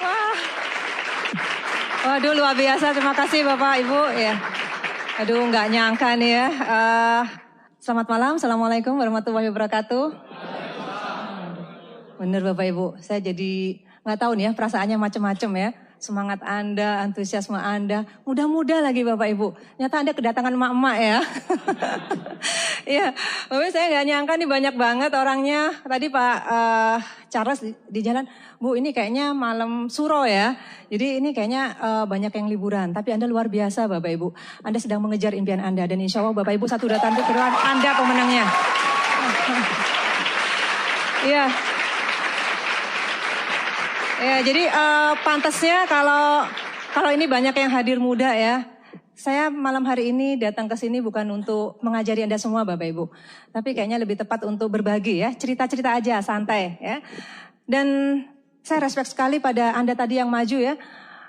Wah. Waduh, luar biasa. Terima kasih Bapak Ibu. Ya. Aduh, nggak nyangka nih ya. Selamat malam. Assalamualaikum warahmatullahi wabarakatuh. Bener Bapak Ibu. Saya jadi nggak tahu nih ya, perasaannya macam-macam ya. Semangat Anda, antusiasme Anda, muda-muda lagi Bapak Ibu. Nyata Anda kedatangan emak-emak ya. Iya, Bapak saya nggak nyangka nih banyak banget orangnya. Tadi Pak Charles di jalan, Bu ini kayaknya malam suro ya. Jadi ini kayaknya banyak yang liburan. Tapi Anda luar biasa Bapak Ibu. Anda sedang mengejar impian Anda. Dan insya Allah Bapak Ibu satu datang ke Anda pemenangnya. Iya. Ya, jadi pantasnya kalau ini banyak yang hadir muda ya. Saya malam hari ini datang ke sini bukan untuk mengajari Anda semua Bapak Ibu. Tapi kayaknya lebih tepat untuk berbagi ya. Cerita-cerita aja, santai ya. Dan saya respect sekali pada Anda tadi yang maju ya.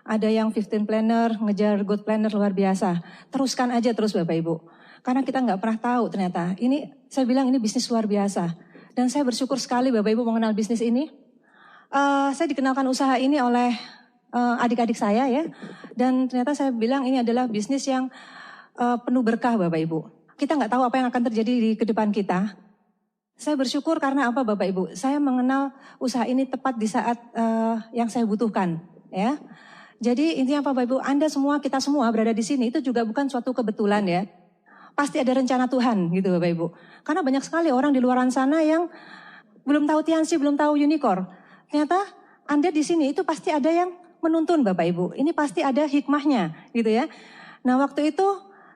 Ada yang 15 planner, ngejar good planner luar biasa. Teruskan aja terus Bapak Ibu. Karena kita nggak pernah tahu ternyata. Ini saya bilang ini bisnis luar biasa. Dan saya bersyukur sekali Bapak Ibu mengenal bisnis ini. Saya dikenalkan usaha ini oleh adik-adik saya ya. Dan ternyata saya bilang ini adalah bisnis yang penuh berkah Bapak Ibu. Kita nggak tahu apa yang akan terjadi di kedepan kita. Saya bersyukur karena apa Bapak Ibu? Saya mengenal usaha ini tepat di saat yang saya butuhkan ya. Jadi intinya apa Bapak Ibu? Anda semua, kita semua berada di sini itu juga bukan suatu kebetulan ya. Pasti ada rencana Tuhan gitu Bapak Ibu. Karena banyak sekali orang di luar sana yang belum tahu Tianxi, belum tahu Unicorn. Ternyata Anda di sini itu pasti ada yang menuntun Bapak Ibu. Ini pasti ada hikmahnya gitu ya. Nah waktu itu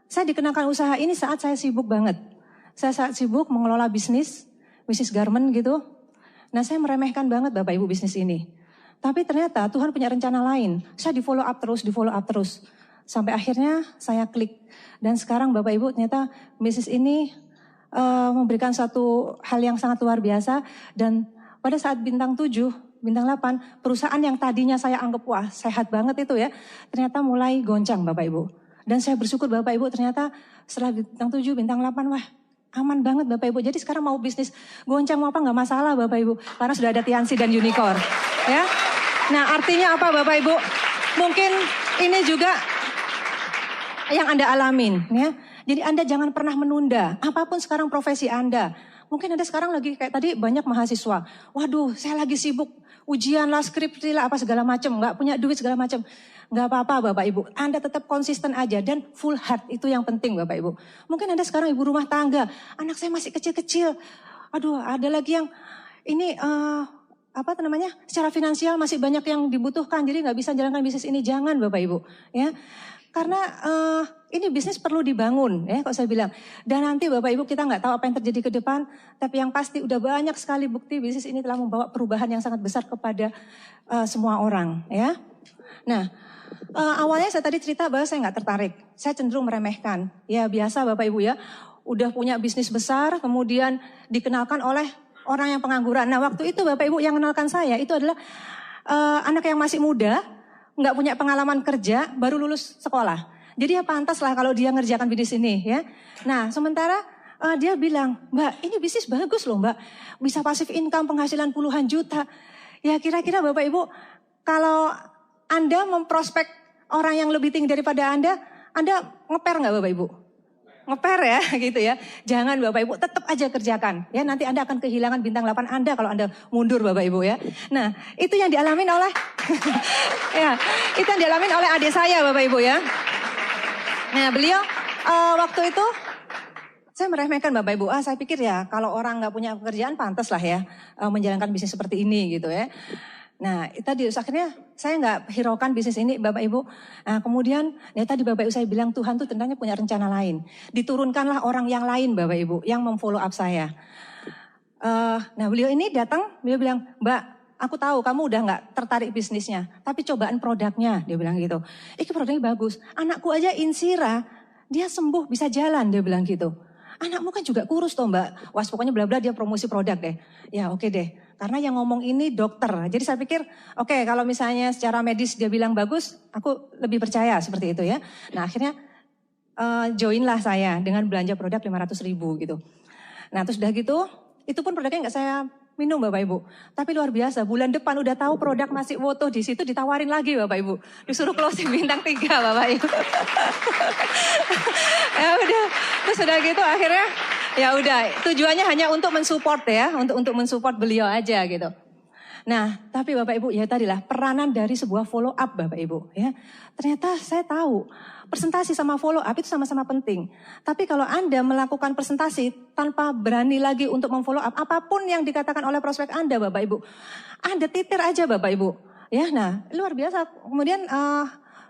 saya dikenalkan usaha ini saat saya sibuk banget. Saya saat sibuk mengelola bisnis garment gitu. Nah saya meremehkan banget Bapak Ibu bisnis ini. Tapi ternyata Tuhan punya rencana lain. Saya di follow up terus. Sampai akhirnya saya klik. Dan sekarang Bapak Ibu ternyata bisnis ini memberikan satu hal yang sangat luar biasa. Dan pada saat bintang 7, bintang 8, perusahaan yang tadinya saya anggap wah sehat banget itu ya, ternyata mulai goncang Bapak Ibu. Dan saya bersyukur Bapak Ibu ternyata setelah bintang 7, bintang 8, wah aman banget Bapak Ibu. Jadi sekarang mau bisnis goncang mau apa nggak masalah Bapak Ibu. Karena sudah ada Tianxi dan Unicorn. Ya. Nah artinya apa Bapak Ibu? Mungkin ini juga yang Anda alamin ya. Jadi Anda jangan pernah menunda apapun sekarang profesi Anda. Mungkin Anda sekarang lagi kayak tadi banyak mahasiswa. Waduh saya lagi sibuk ujian lah, skripsi lah, apa segala macam. Nggak punya duit segala macam. Nggak apa-apa Bapak Ibu. Anda tetap konsisten aja dan full heart. Itu yang penting Bapak Ibu. Mungkin Anda sekarang ibu rumah tangga. Anak saya masih kecil-kecil. Aduh ada lagi yang ini secara finansial masih banyak yang dibutuhkan. Jadi nggak bisa jalankan bisnis ini. Jangan Bapak Ibu. Ya. Karena ini bisnis perlu dibangun ya kalau saya bilang. Dan nanti Bapak Ibu kita nggak tahu apa yang terjadi ke depan. Tapi yang pasti udah banyak sekali bukti bisnis ini telah membawa perubahan yang sangat besar kepada semua orang ya. Nah awalnya saya tadi cerita bahwa saya nggak tertarik. Saya cenderung meremehkan. Ya biasa Bapak Ibu ya. Udah punya bisnis besar kemudian dikenalkan oleh orang yang pengangguran. Nah waktu itu Bapak Ibu yang kenalkan saya itu adalah anak yang masih muda. Nggak punya pengalaman kerja, baru lulus sekolah. Jadi ya pantas lah kalau dia ngerjakan bisnis ini ya. Nah sementara dia bilang, Mbak ini bisnis bagus loh Mbak. Bisa pasif income penghasilan puluhan juta. Ya kira-kira Bapak Ibu kalau Anda memprospek orang yang lebih tinggi daripada Anda ngeper nggak Bapak Ibu? Ngeper ya gitu ya. Jangan Bapak Ibu tetap aja kerjakan. Ya nanti Anda akan kehilangan bintang 8 Anda kalau Anda mundur Bapak Ibu ya. Nah itu yang dialamin oleh itu yang dialamin oleh adik saya Bapak Ibu ya. Nah beliau waktu itu saya meremehkan Bapak Ibu. Saya pikir ya kalau orang nggak punya pekerjaan pantas lah ya menjalankan bisnis seperti ini gitu ya. Nah tadi akhirnya saya nggak hiraukan bisnis ini Bapak Ibu. Nah kemudian ya tadi Bapak Ibu saya bilang Tuhan tuh ternyata punya rencana lain. Diturunkanlah orang yang lain Bapak Ibu yang memfollow up saya. Nah beliau ini datang, beliau bilang Mbak aku tahu kamu udah nggak tertarik bisnisnya. Tapi cobaan produknya dia bilang gitu. Ini produknya bagus. Anakku aja Insira dia sembuh bisa jalan dia bilang gitu. Anakmu kan juga kurus toh Mbak. Wah pokoknya bla bla dia promosi produk deh. Ya oke deh. Karena yang ngomong ini dokter. Jadi saya pikir oke, kalau misalnya secara medis dia bilang bagus. Aku lebih percaya seperti itu ya. Nah akhirnya joinlah saya dengan belanja produk 500.000 gitu. Nah terus udah gitu. Itu pun produknya nggak saya minum Bapak Ibu. Tapi luar biasa, bulan depan udah tahu produk masih foto di situ ditawarin lagi Bapak Ibu. Disuruh closing bintang 3 Bapak Ibu. Ya udah, terus udah gitu akhirnya ya udah tujuannya hanya untuk mensupport ya, untuk mensupport beliau aja gitu. Nah, tapi Bapak Ibu ya tadilah peranan dari sebuah follow up Bapak Ibu ya. Ternyata saya tahu presentasi sama follow up itu sama-sama penting. Tapi kalau Anda melakukan presentasi tanpa berani lagi untuk memfollow up apapun yang dikatakan oleh prospek Anda Bapak Ibu, Anda titir aja Bapak Ibu. Ya, nah luar biasa. Kemudian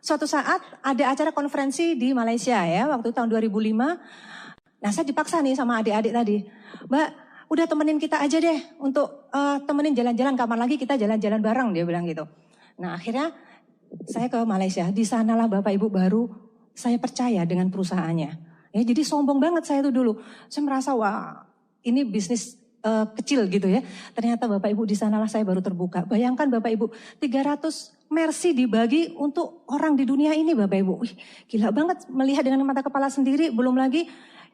suatu saat ada acara konferensi di Malaysia ya, waktu tahun 2005. Nah saya dipaksa nih sama adik-adik tadi, Mbak, udah temenin kita aja deh untuk temenin jalan-jalan, kapan lagi kita jalan-jalan bareng, dia bilang gitu. Nah akhirnya saya ke Malaysia, di sanalah Bapak Ibu baru saya percaya dengan perusahaannya. Ya, jadi sombong banget saya tuh dulu. Saya merasa wah ini bisnis kecil gitu ya. Ternyata Bapak Ibu di sanalah saya baru terbuka. Bayangkan Bapak Ibu 300 Mercy dibagi untuk orang di dunia ini Bapak Ibu. Wih, gila banget melihat dengan mata kepala sendiri, belum lagi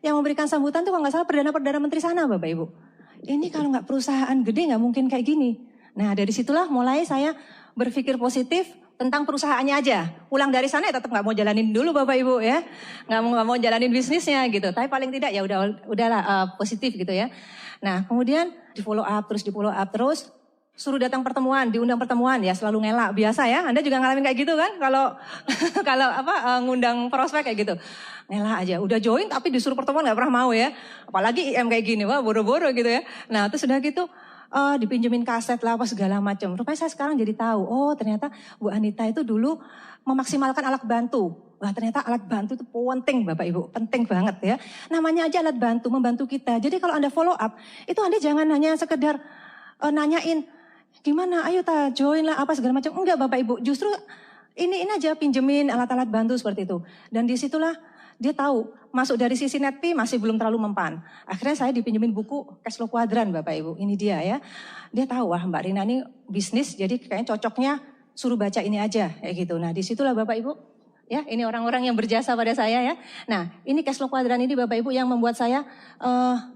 yang memberikan sambutan tuh kalau nggak salah Perdana Menteri sana Bapak Ibu. Ini kalau nggak perusahaan gede nggak mungkin kayak gini. Nah dari situlah mulai saya berpikir positif tentang perusahaannya aja. Pulang dari sana ya tetap nggak mau jalanin dulu Bapak Ibu ya. Nggak mau jalanin bisnisnya gitu. Tapi paling tidak ya udahlah positif gitu ya. Nah kemudian di follow up terus. Suruh datang pertemuan, diundang pertemuan ya selalu ngelak. Biasa ya, Anda juga ngalamin kayak gitu kan? Kalau ngundang prospek kayak gitu. Ngelak aja, udah join tapi disuruh pertemuan gak pernah mau ya. Apalagi IM kayak gini, wah boro-boro gitu ya. Nah terus udah gitu dipinjemin kaset lah apa segala macam. Rupanya saya sekarang jadi tahu, oh ternyata Bu Anita itu dulu memaksimalkan alat bantu. Wah ternyata alat bantu itu penting Bapak Ibu, penting banget ya. Namanya aja alat bantu, membantu kita. Jadi kalau Anda follow up, itu Anda jangan hanya sekedar nanyain, gimana ayo join lah apa segala macam. Enggak Bapak Ibu, justru ini aja pinjemin alat-alat bantu seperti itu. Dan disitulah dia tahu masuk dari sisi netpi masih belum terlalu mempan. Akhirnya saya dipinjemin buku cash flow kuadran Bapak Ibu. Ini dia ya. Dia tahu wah Mbak Rina ini bisnis jadi kayaknya cocoknya suruh baca ini aja kayak gitu. Nah disitulah Bapak Ibu ya ini orang-orang yang berjasa pada saya ya. Nah ini cash flow kuadran ini Bapak Ibu yang membuat saya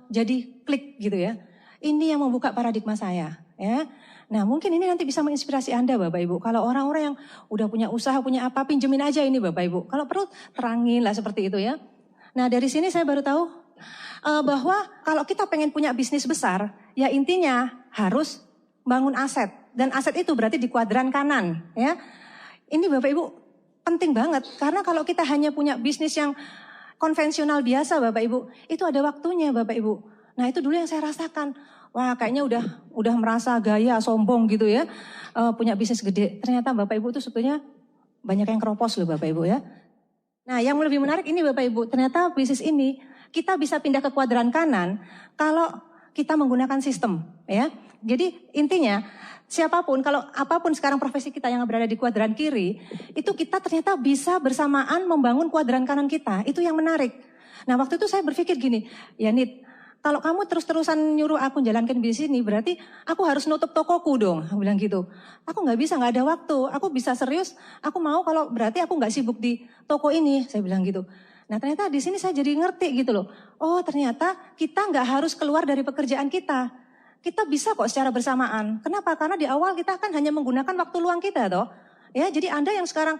jadi klik gitu ya. Ini yang membuka paradigma saya ya. Nah mungkin ini nanti bisa menginspirasi Anda Bapak Ibu. Kalau orang-orang yang udah punya usaha, punya apa, pinjemin aja ini Bapak Ibu. Kalau perlu terangin lah seperti itu ya. Nah dari sini saya baru tahu bahwa kalau kita pengen punya bisnis besar, ya intinya harus bangun aset. Dan aset itu berarti di kuadran kanan ya. Ini Bapak Ibu penting banget. Karena kalau kita hanya punya bisnis yang konvensional biasa Bapak Ibu, itu ada waktunya Bapak Ibu. Nah itu dulu yang saya rasakan. Wah kayaknya udah merasa gaya, sombong gitu ya. Punya bisnis gede. Ternyata Bapak Ibu itu sebetulnya banyak yang keropos loh Bapak Ibu ya. Nah yang lebih menarik ini Bapak Ibu. Ternyata bisnis ini kita bisa pindah ke kuadran kanan kalau kita menggunakan sistem ya. Jadi intinya siapapun, kalau apapun sekarang profesi kita yang berada di kuadran kiri. Itu kita ternyata bisa bersamaan membangun kuadran kanan kita. Itu yang menarik. Nah waktu itu saya berpikir gini. Ya Nit, kalau kamu terus-terusan nyuruh aku jalankan bisnis ini, berarti aku harus nutup tokoku dong. Aku bilang gitu. Aku nggak bisa, nggak ada waktu. Aku bisa serius, aku mau kalau berarti aku nggak sibuk di toko ini. Saya bilang gitu. Nah ternyata di sini saya jadi ngerti gitu loh. Oh ternyata kita nggak harus keluar dari pekerjaan kita. Kita bisa kok secara bersamaan. Kenapa? Karena di awal kita kan hanya menggunakan waktu luang kita toh. Ya, jadi Anda yang sekarang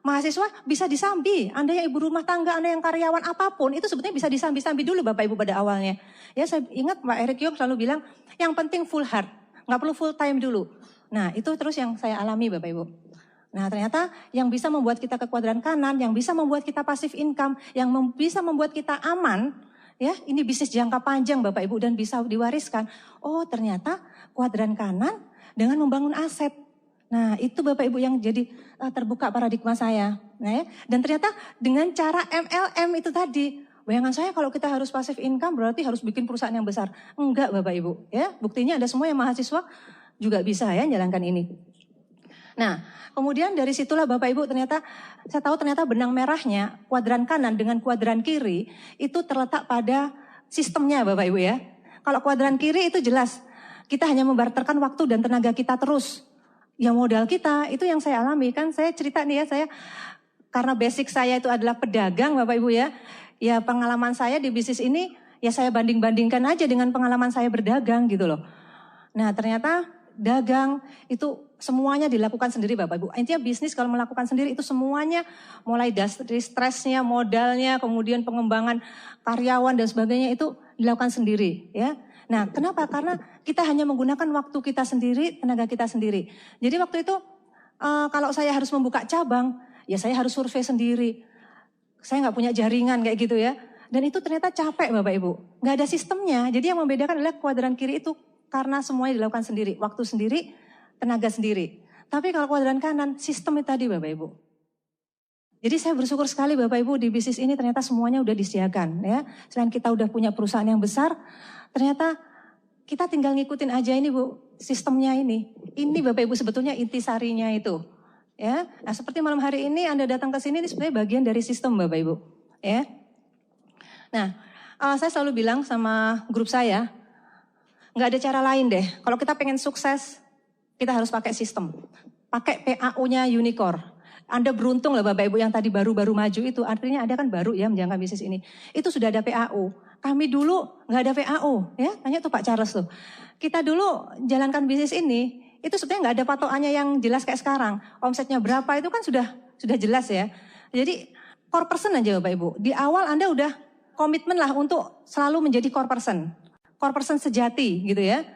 mahasiswa bisa disambi, Anda yang ibu rumah tangga, Anda yang karyawan apapun, itu sebetulnya bisa disambi-sambi dulu Bapak Ibu pada awalnya. Ya saya ingat Pak Eric Yop selalu bilang, yang penting full heart, nggak perlu full time dulu. Nah itu terus yang saya alami Bapak Ibu. Nah ternyata yang bisa membuat kita ke kuadran kanan, yang bisa membuat kita pasif income, yang bisa membuat kita aman, ya ini bisnis jangka panjang Bapak Ibu dan bisa diwariskan. Oh ternyata kuadran kanan dengan membangun aset. Nah itu Bapak Ibu yang jadi terbuka paradigma saya. Nah, ya. Dan ternyata dengan cara MLM itu tadi. Bayangan saya kalau kita harus passive income berarti harus bikin perusahaan yang besar. Enggak Bapak Ibu. Ya, buktinya ada semua yang mahasiswa juga bisa ya jalankan ini. Nah kemudian dari situlah Bapak Ibu ternyata saya tahu ternyata benang merahnya kuadran kanan dengan kuadran kiri itu terletak pada sistemnya Bapak Ibu ya. Kalau kuadran kiri itu jelas kita hanya membarterkan waktu dan tenaga kita terus. Ya modal kita, itu yang saya alami. Kan saya cerita nih ya, saya karena basic saya itu adalah pedagang Bapak Ibu ya. Ya pengalaman saya di bisnis ini, ya saya banding-bandingkan aja dengan pengalaman saya berdagang gitu loh. Nah ternyata dagang itu semuanya dilakukan sendiri Bapak Ibu. Intinya bisnis kalau melakukan sendiri itu semuanya mulai dari stresnya, modalnya, kemudian pengembangan karyawan dan sebagainya itu dilakukan sendiri ya. Nah kenapa? Karena kita hanya menggunakan waktu kita sendiri, tenaga kita sendiri. Jadi waktu itu kalau saya harus membuka cabang, ya saya harus survei sendiri. Saya nggak punya jaringan kayak gitu ya. Dan itu ternyata capek Bapak Ibu. Nggak ada sistemnya. Jadi yang membedakan adalah kuadran kiri itu karena semuanya dilakukan sendiri. Waktu sendiri, tenaga sendiri. Tapi kalau kuadran kanan, sistem itu tadi Bapak Ibu. Jadi saya bersyukur sekali Bapak Ibu di bisnis ini ternyata semuanya udah disediakan ya. Selain kita udah punya perusahaan yang besar, ternyata kita tinggal ngikutin aja ini Bu, sistemnya ini. Ini Bapak Ibu sebetulnya intisarinya itu. Ya. Nah, seperti malam hari ini Anda datang ke sini ini sebenarnya bagian dari sistem Bapak Ibu, ya. Nah, saya selalu bilang sama grup saya, nggak ada cara lain deh. Kalau kita pengen sukses, kita harus pakai sistem. Pakai PAU-nya Unicorn. Anda beruntung lah Bapak Ibu yang tadi baru-baru maju itu. Artinya Anda kan baru ya menjalankan bisnis ini. Itu sudah ada PAU. Kami dulu nggak ada PAU. Ya, tanya tuh Pak Charles tuh. Kita dulu jalankan bisnis ini, itu sebenarnya nggak ada patokannya yang jelas kayak sekarang. Omsetnya berapa itu kan sudah jelas ya. Jadi core person aja Bapak Ibu. Di awal Anda udah komitmen lah untuk selalu menjadi core person sejati gitu ya.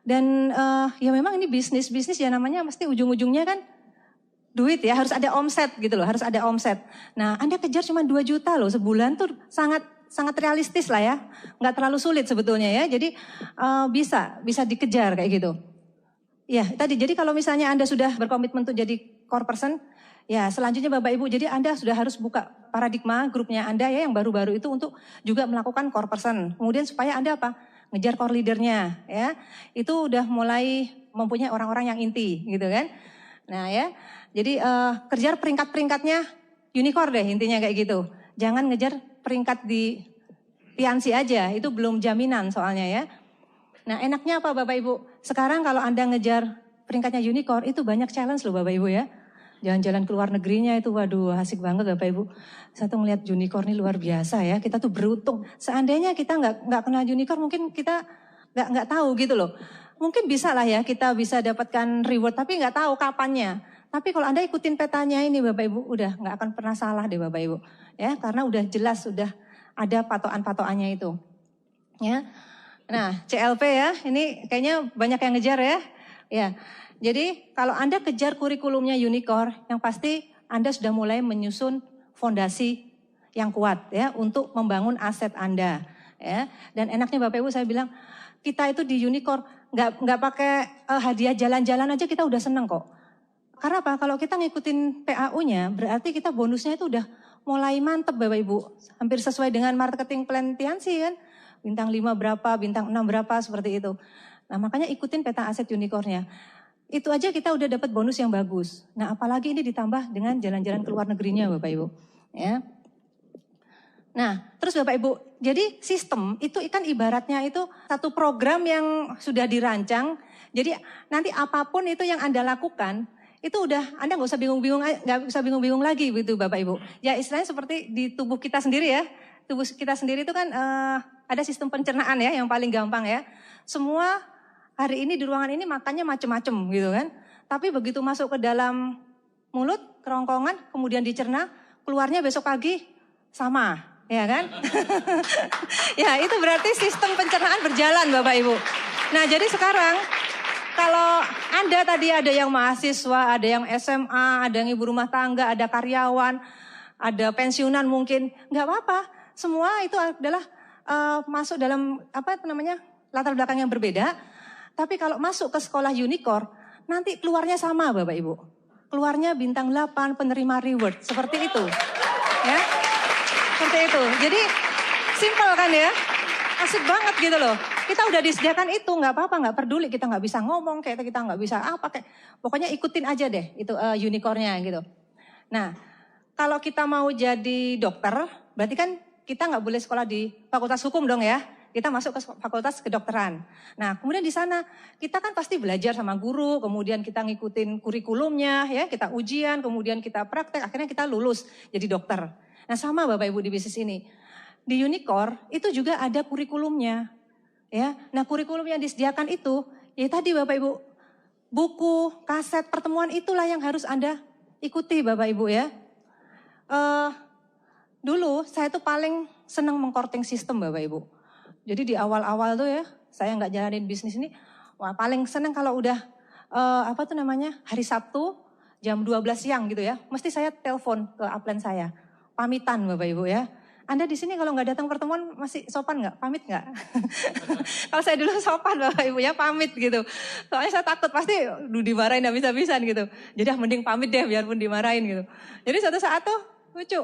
Dan ya memang ini bisnis ya namanya pasti ujung-ujungnya kan duit ya, harus ada omset gitu loh, harus ada omset. Nah Anda kejar cuma 2 juta loh sebulan tuh sangat realistis lah ya, nggak terlalu sulit sebetulnya ya. Jadi bisa dikejar kayak gitu. Ya tadi jadi kalau misalnya Anda sudah berkomitmen untuk jadi core person, ya selanjutnya Bapak Ibu, jadi Anda sudah harus buka paradigma grupnya Anda ya yang baru-baru itu untuk juga melakukan core person. Kemudian supaya Anda apa? Ngejar core leadernya ya. Itu udah mulai mempunyai orang-orang yang inti gitu kan. Nah ya, jadi kejar peringkat-peringkatnya unicorn deh intinya kayak gitu. Jangan ngejar peringkat di Piansi aja, itu belum jaminan soalnya ya. Nah enaknya apa Bapak Ibu? Sekarang kalau Anda ngejar peringkatnya unicorn itu banyak challenge loh Bapak Ibu ya. Jalan-jalan ke luar negerinya itu waduh asik banget Bapak Ibu. Saya tuh ngeliat unicorn ini luar biasa ya. Kita tuh beruntung. Seandainya kita nggak kenal unicorn mungkin kita nggak tahu gitu loh. Mungkin bisa lah ya kita bisa dapatkan reward tapi nggak tahu kapannya. Tapi kalau Anda ikutin petanya ini Bapak Ibu udah nggak akan pernah salah deh Bapak Ibu. Ya karena udah jelas sudah ada patokan-patokannya itu. Ya. Nah, CLP ya, ini kayaknya banyak yang ngejar ya. Ya, jadi kalau Anda kejar kurikulumnya Unicorn, yang pasti Anda sudah mulai menyusun fondasi yang kuat ya untuk membangun aset Anda. Ya, dan enaknya Bapak Ibu saya bilang kita itu di Unicorn nggak pakai hadiah jalan-jalan aja kita udah seneng kok. Karena apa? Kalau kita ngikutin PAU-nya, berarti kita bonusnya itu udah mulai mantep Bapak Ibu, hampir sesuai dengan marketing plan Piansi kan. Bintang 5 berapa, bintang 6 berapa, seperti itu. Nah makanya ikutin peta aset unicornnya. Itu aja kita udah dapat bonus yang bagus. Nah apalagi ini ditambah dengan jalan-jalan ke luar negerinya Bapak Ibu. Ya. Nah terus Bapak Ibu, jadi sistem itu kan ibaratnya itu satu program yang sudah dirancang. Jadi nanti apapun itu yang Anda lakukan, itu udah Anda nggak usah bingung-bingung lagi gitu Bapak Ibu. Ya istilahnya seperti di tubuh kita sendiri ya. Tubuh kita sendiri itu kan ada sistem pencernaan ya yang paling gampang ya. Semua hari ini di ruangan ini makannya macem-macem gitu kan. Tapi begitu masuk ke dalam mulut, kerongkongan, kemudian dicerna, keluarnya besok pagi sama, ya kan? Ya itu berarti sistem pencernaan berjalan Bapak Ibu. Nah jadi sekarang kalau Anda tadi ada yang mahasiswa, ada yang SMA, ada yang ibu rumah tangga, ada karyawan, ada pensiunan mungkin, nggak apa-apa. Semua itu adalah masuk dalam latar belakang yang berbeda. Tapi kalau masuk ke sekolah unicorn, nanti keluarnya sama Bapak Ibu. Keluarnya bintang 8 penerima reward, seperti itu. Ya, seperti itu. Jadi simple kan ya, asik banget gitu loh. Kita udah disediakan itu, nggak apa-apa, nggak peduli kita nggak bisa ngomong, kayak kita nggak bisa apa kayak, pokoknya ikutin aja deh itu unicornnya gitu. Nah, kalau kita mau jadi dokter, berarti kan kita nggak boleh sekolah di fakultas hukum dong ya. Kita masuk ke fakultas kedokteran. Nah, kemudian di sana kita kan pasti belajar sama guru, kemudian kita ngikutin kurikulumnya, ya, kita ujian, kemudian kita praktek, akhirnya kita lulus jadi dokter. Nah, sama Bapak Ibu di bisnis ini. Di Unicorn itu juga ada kurikulumnya. Ya. Nah, kurikulum yang disediakan itu Ya tadi Bapak Ibu, buku, kaset, pertemuan itulah yang harus Anda ikuti Bapak Ibu ya. Dulu saya tuh paling senang mengkorting sistem Bapak Ibu. Jadi di awal-awal tuh ya, saya nggak jalanin bisnis ini, wah paling senang kalau udah hari Sabtu jam 12 siang gitu ya, mesti saya telepon ke upline saya, pamitan Bapak Ibu ya. Anda di sini kalau nggak datang pertemuan masih sopan nggak? Pamit nggak? Kalau saya dulu sopan Bapak Ibu ya, pamit gitu. Soalnya saya takut pasti dimarahin habis-habisan gitu. Jadi mending pamit deh biarpun dimarahin gitu. Jadi suatu saat tuh lucu.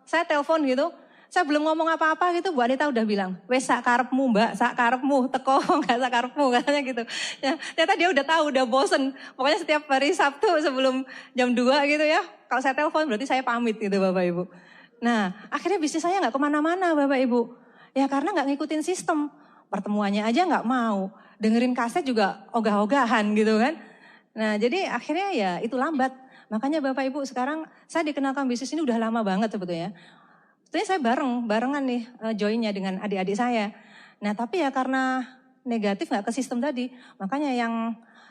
Saya telepon gitu, saya belum ngomong apa-apa gitu, Bu Anita udah bilang, wes sak karepmu Mbak, sak karepmu, teko nggak sak karepmu katanya gitu. Ya, ternyata dia udah tahu, udah bosen. Pokoknya setiap hari Sabtu sebelum jam 2 gitu ya, kalau saya telepon berarti saya pamit gitu Bapak Ibu. Nah, akhirnya bisnis saya nggak kemana-mana Bapak Ibu. Ya karena nggak ngikutin sistem, pertemuannya aja nggak mau, dengerin kaset juga ogah-ogahan gitu kan. Nah jadi akhirnya ya itu lambat. Makanya Bapak Ibu sekarang saya dikenalkan bisnis ini udah lama banget sebetulnya. Sebetulnya saya barengan nih joinnya dengan adik-adik saya. Nah tapi ya karena negatif nggak ke sistem tadi, makanya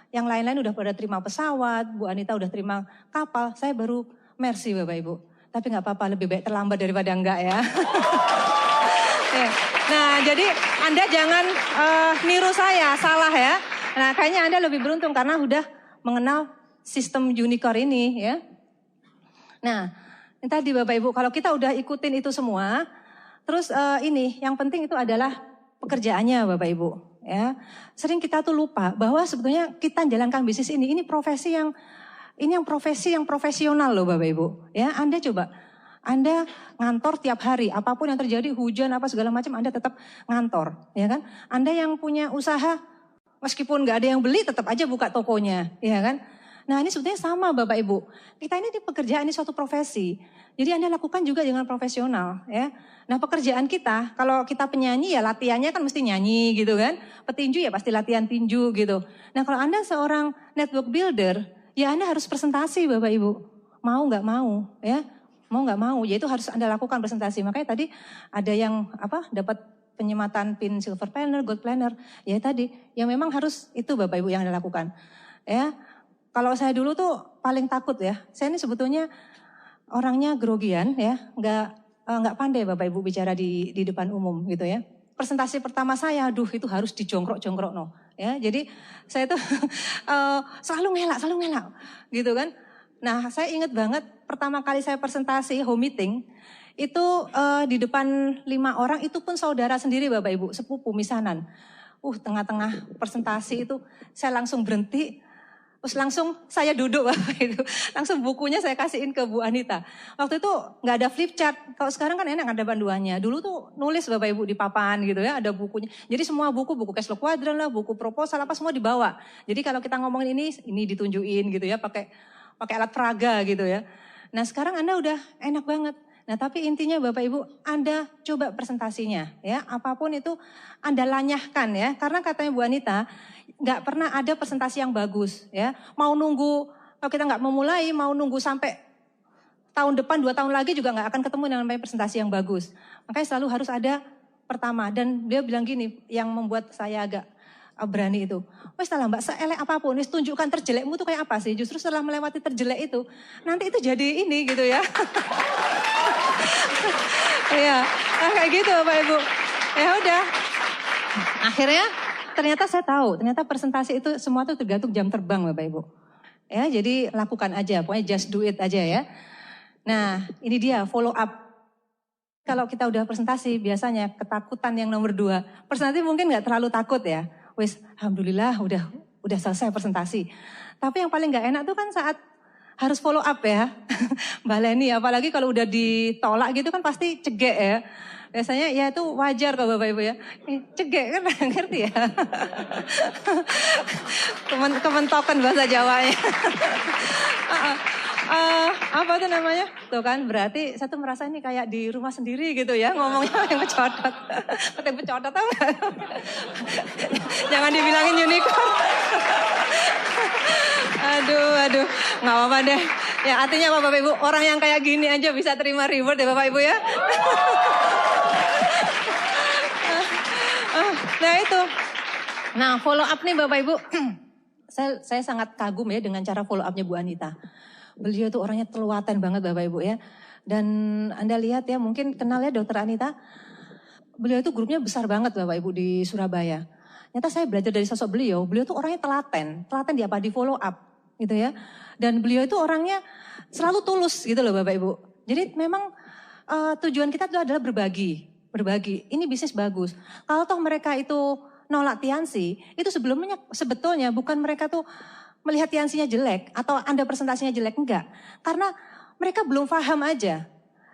yang lain-lain udah pada terima pesawat, Bu Anita udah terima kapal, saya baru mercy Bapak Ibu. Tapi nggak apa-apa, lebih baik terlambat daripada enggak ya. Nah jadi Anda jangan niru saya, salah ya. Nah kayaknya Anda lebih beruntung karena udah mengenal sistem unicorn ini ya. Nah, ini tadi Bapak Ibu, kalau kita udah ikutin itu semua, terus ini yang penting itu adalah pekerjaannya Bapak Ibu ya. Sering kita tuh lupa bahwa sebetulnya kita jalankan bisnis ini profesi yang profesional loh Bapak Ibu ya. Anda coba Anda ngantor tiap hari, apapun yang terjadi, hujan apa segala macam Anda tetap ngantor ya kan. Anda yang punya usaha meskipun nggak ada yang beli tetap aja buka tokonya ya kan. Nah ini sebetulnya sama Bapak Ibu. Kita ini di pekerjaan ini suatu profesi. Jadi Anda lakukan juga dengan profesional ya. Nah pekerjaan kita, kalau kita penyanyi ya latihannya kan mesti nyanyi gitu kan. Petinju ya pasti latihan tinju gitu. Nah kalau Anda seorang network builder, ya Anda harus presentasi Bapak Ibu. Mau nggak mau ya. Mau nggak mau, ya itu harus Anda lakukan presentasi. Makanya tadi ada yang dapat penyematan pin silver planner, gold planner. Ya tadi, yang memang harus itu Bapak Ibu yang Anda lakukan. Ya. Kalau saya dulu tuh paling takut ya. Saya ini sebetulnya orangnya grogian ya, nggak pandai Bapak Ibu bicara di depan umum gitu ya. Presentasi pertama saya, aduh itu harus dijongkrok-jongkrok no. Ya, jadi saya tuh selalu ngelak gitu kan. Nah saya ingat banget pertama kali saya presentasi home meeting, itu di depan 5 orang itu pun saudara sendiri Bapak Ibu, sepupu misanan. Tengah-tengah presentasi itu saya langsung berhenti. Terus langsung saya duduk Bapak itu. Langsung bukunya saya kasihin ke Bu Anita. Waktu itu nggak ada flip chart. Kalau sekarang kan enak ada panduannya. Dulu tuh nulis Bapak Ibu di papan gitu ya, ada bukunya. Jadi semua buku cash flow quadrant lah, buku proposal apa semua dibawa. Jadi kalau kita ngomongin ini ditunjukin gitu ya, pakai alat peraga gitu ya. Nah sekarang Anda udah enak banget. Nah tapi intinya Bapak Ibu, Anda coba presentasinya ya, apapun itu Anda lanyahkan ya. Karena katanya Bu Anita, nggak pernah ada presentasi yang bagus ya. Mau nunggu, kalau kita nggak memulai, mau nunggu sampai tahun depan, 2 tahun lagi juga nggak akan ketemu dengan presentasi yang bagus. Makanya selalu harus ada pertama. Dan dia bilang gini, yang membuat saya agak berani itu. Wes lah Mbak, seelek apapun, wes tunjukkan terjelekmu tuh kayak apa sih. Justru setelah melewati terjelek itu, nanti itu jadi ini gitu ya. Iya, kayak gitu Bapak Ibu. Ya udah. Akhirnya ternyata saya tahu, ternyata presentasi itu semua tuh tergantung jam terbang Bapak Ibu. Ya, jadi lakukan aja, pokoknya just do it aja ya. Nah, ini dia follow up. Kalau kita udah presentasi, biasanya ketakutan yang nomor 2. Presentasi mungkin nggak terlalu takut ya. Wes, alhamdulillah udah selesai presentasi. Tapi yang paling nggak enak tuh kan saat harus follow up ya. Mbak Leni, apalagi kalau udah ditolak gitu kan pasti cegek ya. Biasanya ya itu wajar kalau Bapak Ibu ya. Cegek kan ngerti ya. Kementokan bahasa Jawanya. Apa tuh namanya? Tuh kan berarti saya tuh merasa ini kayak di rumah sendiri gitu ya. Ngomongnya yang becodot. Yang becodot apa? Jangan dibilangin unicorn. Aduh, nggak apa-apa deh. Ya artinya apa Bapak Ibu? Orang yang kayak gini aja bisa terima reward ya Bapak Ibu ya. Nah itu, Nah, follow up nih Bapak Ibu. Saya sangat kagum ya dengan cara follow up-nya Bu Anita. Beliau tuh orangnya telaten banget Bapak Ibu ya. Dan Anda lihat ya, mungkin kenal ya Dokter Anita. Beliau itu grupnya besar banget Bapak Ibu di Surabaya. Nyata saya belajar dari sosok beliau tuh orangnya telaten di apa? Di follow up gitu ya. Dan beliau itu orangnya selalu tulus gitu loh Bapak Ibu. Jadi memang tujuan kita itu adalah berbagi. Ini bisnis bagus. Kalau toh mereka itu nolak Tiansi, itu sebetulnya bukan mereka tuh melihat Tiansinya jelek atau Anda presentasinya jelek, enggak. Karena mereka belum paham aja.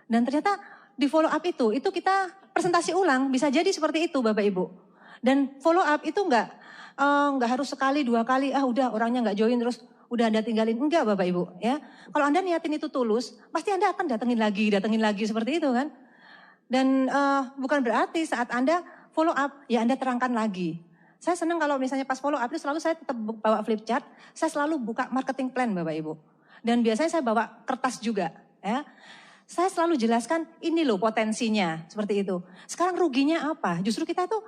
Dan ternyata di follow up itu kita presentasi ulang, bisa jadi seperti itu Bapak Ibu. Dan follow up itu enggak harus sekali, 2 kali, udah orangnya enggak join terus udah Anda tinggalin. Enggak Bapak Ibu ya. Kalau Anda niatin itu tulus, pasti Anda akan datengin lagi seperti itu kan. Dan bukan berarti saat Anda follow up, ya Anda terangkan lagi. Saya senang kalau misalnya pas follow up itu selalu saya tetap bawa flip chart, saya selalu buka marketing plan Bapak Ibu. Dan biasanya saya bawa kertas juga ya. Saya selalu jelaskan ini loh potensinya, seperti itu. Sekarang ruginya apa? Justru kita tuh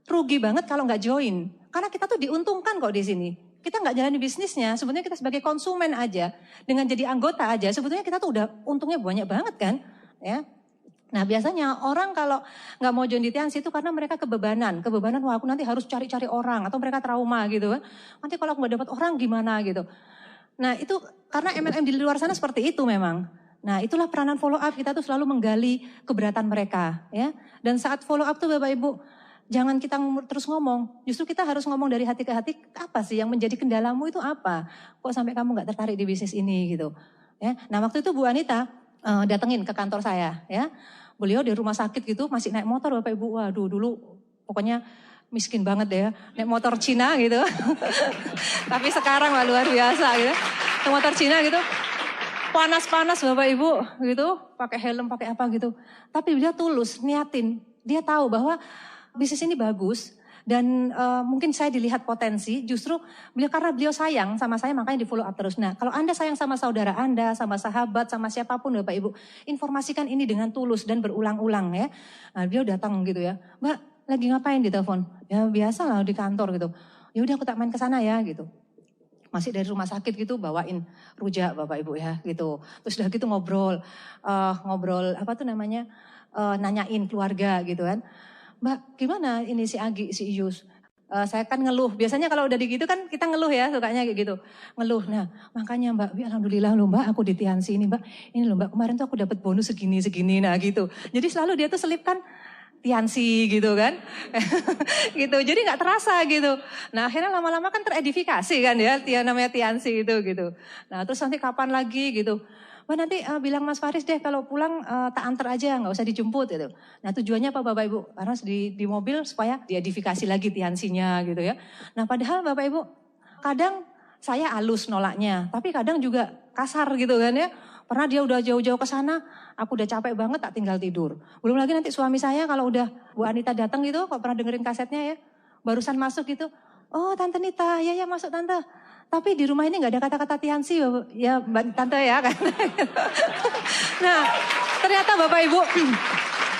rugi banget kalau nggak join. Karena kita tuh diuntungkan kok di sini. Kita nggak jalani bisnisnya, sebetulnya kita sebagai konsumen aja. Dengan jadi anggota aja, sebetulnya kita tuh udah untungnya banyak banget kan. Ya. Nah biasanya orang kalau nggak mau join di Tiansi itu karena mereka kebebanan. Wah aku nanti harus cari-cari orang atau mereka trauma gitu kan. Nanti kalau aku nggak dapat orang gimana gitu. Nah itu karena MLM di luar sana seperti itu memang. Nah itulah peranan follow up, kita tuh selalu menggali keberatan mereka ya. Dan saat follow up tuh Bapak Ibu, jangan kita terus ngomong. Justru kita harus ngomong dari hati ke hati, apa sih yang menjadi kendalamu itu apa? Kok sampai kamu nggak tertarik di bisnis ini gitu. Ya. Nah waktu itu Bu Anita datengin ke kantor saya ya. Beliau di rumah sakit gitu masih naik motor Bapak Ibu. Waduh dulu pokoknya miskin banget deh ya. Naik motor Cina gitu. Tapi sekarang lah luar biasa gitu. Naik motor Cina gitu. Panas-panas Bapak Ibu gitu. Pakai helm, pakai apa gitu. Tapi beliau tulus niatin. Dia tahu bahwa bisnis ini bagus. Dan mungkin saya dilihat potensi, justru karena beliau sayang sama saya makanya di follow up terus. Nah kalau Anda sayang sama saudara Anda, sama sahabat, sama siapapun Bapak Ibu, informasikan ini dengan tulus dan berulang-ulang ya. Nah beliau datang gitu ya, Mbak lagi ngapain di telepon? Ya biasa lah di kantor gitu. Ya udah aku tak main ke sana ya gitu. Masih dari rumah sakit gitu bawain rujak Bapak Ibu ya gitu. Terus udah gitu ngobrol apa tuh namanya, nanyain keluarga gitu kan. Mbak gimana ini si Agi, si Iyus? Saya kan ngeluh, biasanya kalau udah digitu kan kita ngeluh ya, sukanya kayak gitu. Ngeluh, nah makanya Mbak, alhamdulillah loh Mbak aku di Tiansi ini Mbak. Ini loh Mbak kemarin tuh aku dapat bonus segini, nah gitu. Jadi selalu dia tuh selipkan Tiansi gitu kan. Gitu, jadi gak terasa gitu. Nah akhirnya lama-lama kan teredifikasi kan ya, namanya Tiansi itu gitu. Nah terus nanti kapan lagi gitu. Wah nanti bilang Mas Faris deh kalau pulang tak antar aja, nggak usah dijemput gitu. Nah tujuannya apa Bapak Ibu? Karena di mobil supaya diedifikasi lagi Tiansinya gitu ya. Nah padahal Bapak Ibu kadang saya halus nolaknya, tapi kadang juga kasar gitu kan ya. Pernah dia udah jauh-jauh ke sana, aku udah capek banget tak tinggal tidur. Belum lagi nanti suami saya kalau udah Bu Anita datang gitu, kok pernah dengerin kasetnya ya, barusan masuk gitu. Oh Tante Nita, ya masuk Tante. Tapi di rumah ini nggak ada kata-kata Tiansi ya Mbak Tante ya kan. Nah ternyata Bapak Ibu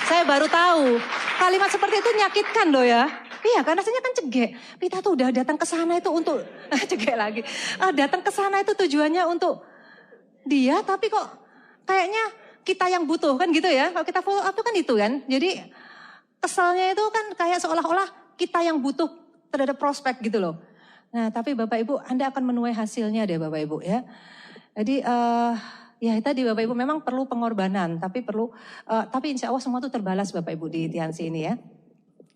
saya baru tahu kalimat seperti itu nyakitkan loh ya. Iya karena rasanya kan cegek. Kita tuh udah datang ke sana itu untuk cegek lagi. Datang ke sana itu tujuannya untuk dia tapi kok kayaknya kita yang butuh kan gitu ya. Kalau kita follow up itu kan itu kan. Jadi kesalnya itu kan kayak seolah-olah kita yang butuh terhadap prospek gitu loh. Nah tapi Bapak Ibu Anda akan menuai hasilnya deh Bapak Ibu ya. Jadi ya tadi Bapak Ibu memang perlu pengorbanan. Tapi insya Allah semua itu terbalas Bapak Ibu di Tiansi ini ya.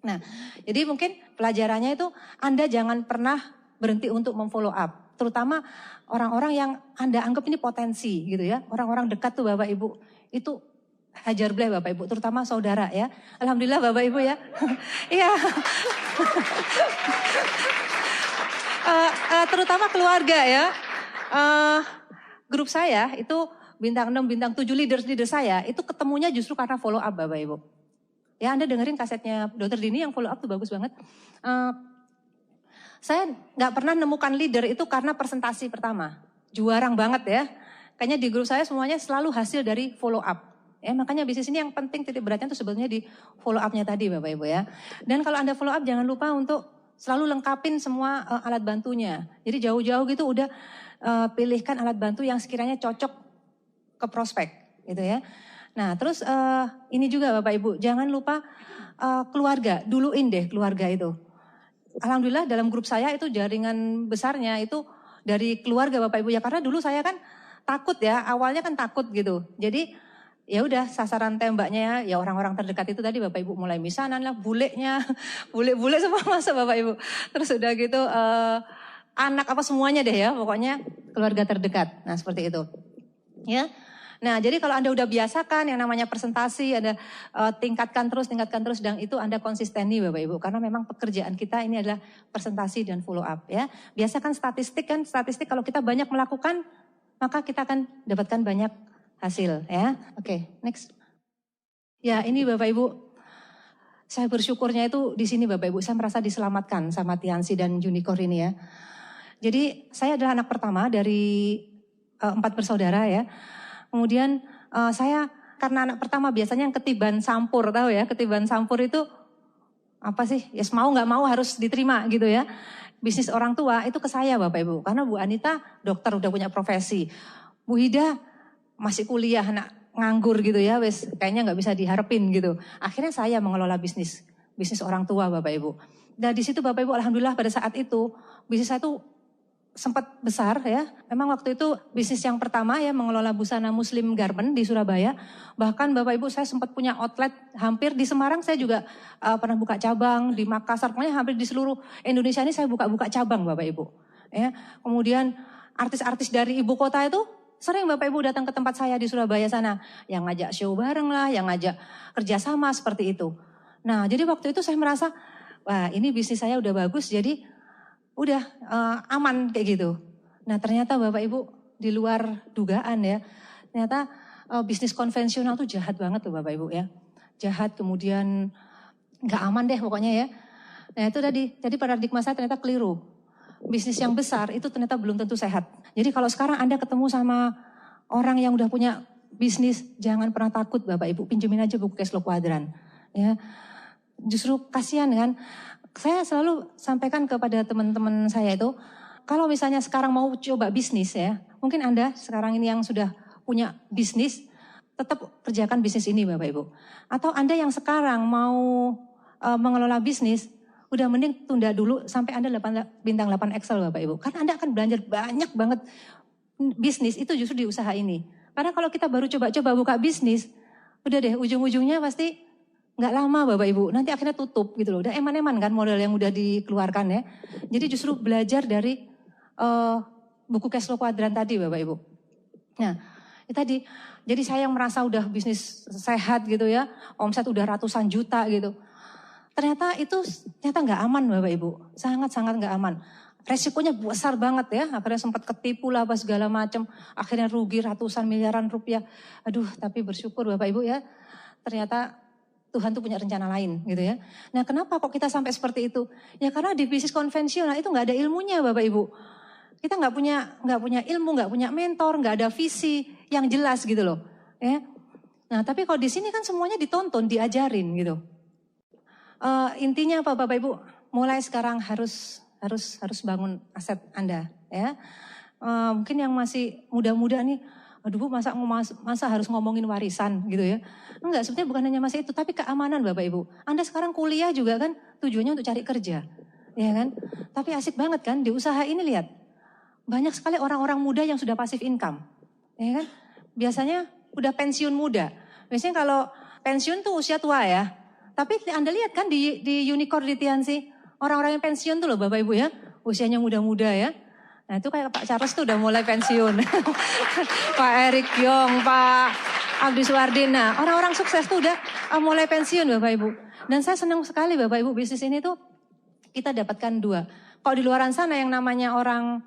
Nah jadi mungkin pelajarannya itu Anda jangan pernah berhenti untuk memfollow up. Terutama orang-orang yang Anda anggap ini potensi gitu ya. Orang-orang dekat tuh Bapak Ibu itu hajar bleh Bapak Ibu. Terutama saudara ya. Alhamdulillah Bapak Ibu ya. Iya. Terutama keluarga ya. Grup saya itu bintang 6, bintang 7 leader saya itu ketemunya justru karena follow up Bapak Ibu. Ya Anda dengerin kasetnya Dr. Dini yang follow up tuh bagus banget. Saya nggak pernah nemukan leader itu karena presentasi pertama. Juarang banget ya. Kayaknya di grup saya semuanya selalu hasil dari follow up. Ya, makanya bisnis ini yang penting titik beratnya itu sebetulnya di follow up-nya tadi Bapak Ibu ya. Dan kalau Anda follow up jangan lupa untuk selalu lengkapin semua alat bantunya. Jadi jauh-jauh gitu udah pilihkan alat bantu yang sekiranya cocok ke prospek gitu ya. Nah terus ini juga Bapak Ibu, jangan lupa keluarga, duluin deh keluarga itu. Alhamdulillah dalam grup saya itu jaringan besarnya itu dari keluarga Bapak Ibu ya, karena dulu saya kan takut ya, awalnya kan takut gitu. Jadi ya udah sasaran tembaknya ya orang-orang terdekat itu tadi Bapak Ibu, mulai misanan lah, bulenya, bule-bule semua masuk Bapak Ibu. Terus udah gitu anak apa semuanya deh ya, pokoknya keluarga terdekat. Nah seperti itu ya. Nah jadi kalau Anda udah biasakan yang namanya presentasi, Anda tingkatkan terus dan itu Anda konsisten nih Bapak Ibu. Karena memang pekerjaan kita ini adalah presentasi dan follow up ya. Biasakan statistik kalau kita banyak melakukan maka kita akan dapatkan banyak hasil ya. Oke, next. Ya ini Bapak Ibu, saya bersyukurnya itu di sini Bapak Ibu, saya merasa diselamatkan sama Tiansi dan Unicorn ini ya. Jadi saya adalah anak pertama dari 4 bersaudara ya. Kemudian saya karena anak pertama biasanya yang ketiban sampur, tahu ya, ketiban sampur itu apa sih? Ya yes, mau nggak mau harus diterima gitu ya. Bisnis orang tua itu ke saya Bapak Ibu, karena Bu Anita dokter udah punya profesi, Bu Hida masih kuliah, anak nganggur gitu ya, wes kayaknya nggak bisa diharapin gitu. Akhirnya saya mengelola bisnis orang tua Bapak Ibu. Dan di situ Bapak Ibu, alhamdulillah pada saat itu bisnis saya tuh sempat besar ya. Memang waktu itu bisnis yang pertama ya, mengelola busana muslim garment di Surabaya. Bahkan Bapak Ibu saya sempat punya outlet hampir di Semarang, saya juga pernah buka cabang di Makassar. Pokoknya hampir di seluruh Indonesia ini saya buka-buka cabang Bapak Ibu. Ya. Kemudian artis-artis dari ibu kota itu sering Bapak Ibu datang ke tempat saya di Surabaya sana. Yang ngajak show bareng lah, yang ngajak kerjasama seperti itu. Nah jadi waktu itu saya merasa, wah ini bisnis saya udah bagus, jadi udah aman kayak gitu. Nah ternyata Bapak Ibu di luar dugaan ya. Ternyata bisnis konvensional tuh jahat banget tuh Bapak Ibu ya. Jahat, kemudian gak aman deh pokoknya ya. Nah itu tadi, jadi paradigma saya ternyata keliru. Bisnis yang besar itu ternyata belum tentu sehat. Jadi kalau sekarang Anda ketemu sama orang yang udah punya bisnis, jangan pernah takut Bapak Ibu, pinjemin aja buku cash flow kuadran. Ya. Justru kasihan kan. Saya selalu sampaikan kepada teman-teman saya itu, kalau misalnya sekarang mau coba bisnis ya, mungkin Anda sekarang ini yang sudah punya bisnis, tetap kerjakan bisnis ini Bapak Ibu. Atau Anda yang sekarang mau mengelola bisnis, udah mending tunda dulu sampai Anda bintang 8 Excel Bapak Ibu. Karena Anda akan belajar banyak banget bisnis itu justru di usaha ini. Karena kalau kita baru coba-coba buka bisnis, udah deh ujung-ujungnya pasti nggak lama Bapak Ibu, nanti akhirnya tutup gitu loh. Udah eman-eman kan model yang udah dikeluarkan ya. Jadi justru belajar dari buku cash flow kuadran tadi Bapak Ibu. Nah itu tadi, jadi saya yang merasa udah bisnis sehat gitu ya, omset udah ratusan juta gitu. Ternyata nggak aman Bapak Ibu, sangat-sangat nggak aman. Resikonya besar banget ya, akhirnya sempat ketipu lah apa segala macam. Akhirnya rugi ratusan miliaran rupiah. Aduh tapi bersyukur Bapak Ibu ya, ternyata Tuhan tuh punya rencana lain gitu ya. Nah kenapa kok kita sampai seperti itu? Ya karena di bisnis konvensional itu nggak ada ilmunya Bapak Ibu. Kita nggak punya ilmu, nggak punya mentor, nggak ada visi yang jelas gitu loh. Ya. Nah tapi kalau di sini kan semuanya ditonton, diajarin gitu. Intinya apa Bapak Ibu? Mulai sekarang harus bangun aset Anda ya. Mungkin yang masih muda-muda nih, aduh Bu masa harus ngomongin warisan gitu ya. Enggak, sebetulnya bukan hanya masa itu, tapi keamanan Bapak Ibu. Anda sekarang kuliah juga kan tujuannya untuk cari kerja. Ya kan? Tapi asik banget kan di usaha ini lihat. Banyak sekali orang-orang muda yang sudah passive income. Ya kan? Biasanya udah pensiun muda. Biasanya kalau pensiun tuh usia tua ya. Tapi Anda lihat kan di Unicorn di Tiansi, orang-orang yang pensiun tuh loh Bapak Ibu ya. Usianya muda-muda ya. Nah itu kayak Pak Charles tuh udah mulai pensiun. Pak Erick Yong, Pak Abdi Suwardin. Nah orang-orang sukses tuh udah mulai pensiun Bapak Ibu. Dan saya senang sekali Bapak Ibu, bisnis ini tuh kita dapatkan dua. Kalau di luaran sana yang namanya orang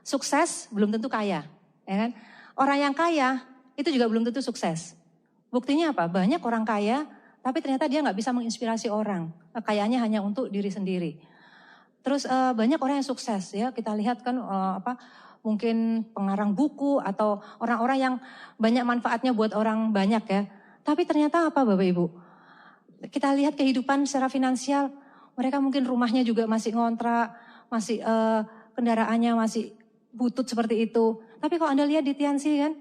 sukses belum tentu kaya. Ya kan? Orang yang kaya itu juga belum tentu sukses. Buktinya apa? Banyak orang kaya tapi ternyata dia nggak bisa menginspirasi orang. Kayaknya hanya untuk diri sendiri. Terus banyak orang yang sukses ya, kita lihat kan mungkin pengarang buku atau orang-orang yang banyak manfaatnya buat orang banyak ya. Tapi ternyata apa Bapak Ibu? Kita lihat kehidupan secara finansial, Mereka mungkin rumahnya juga masih ngontrak, masih kendaraannya masih butut seperti itu. Tapi kalau Anda lihat di Tiansi kan,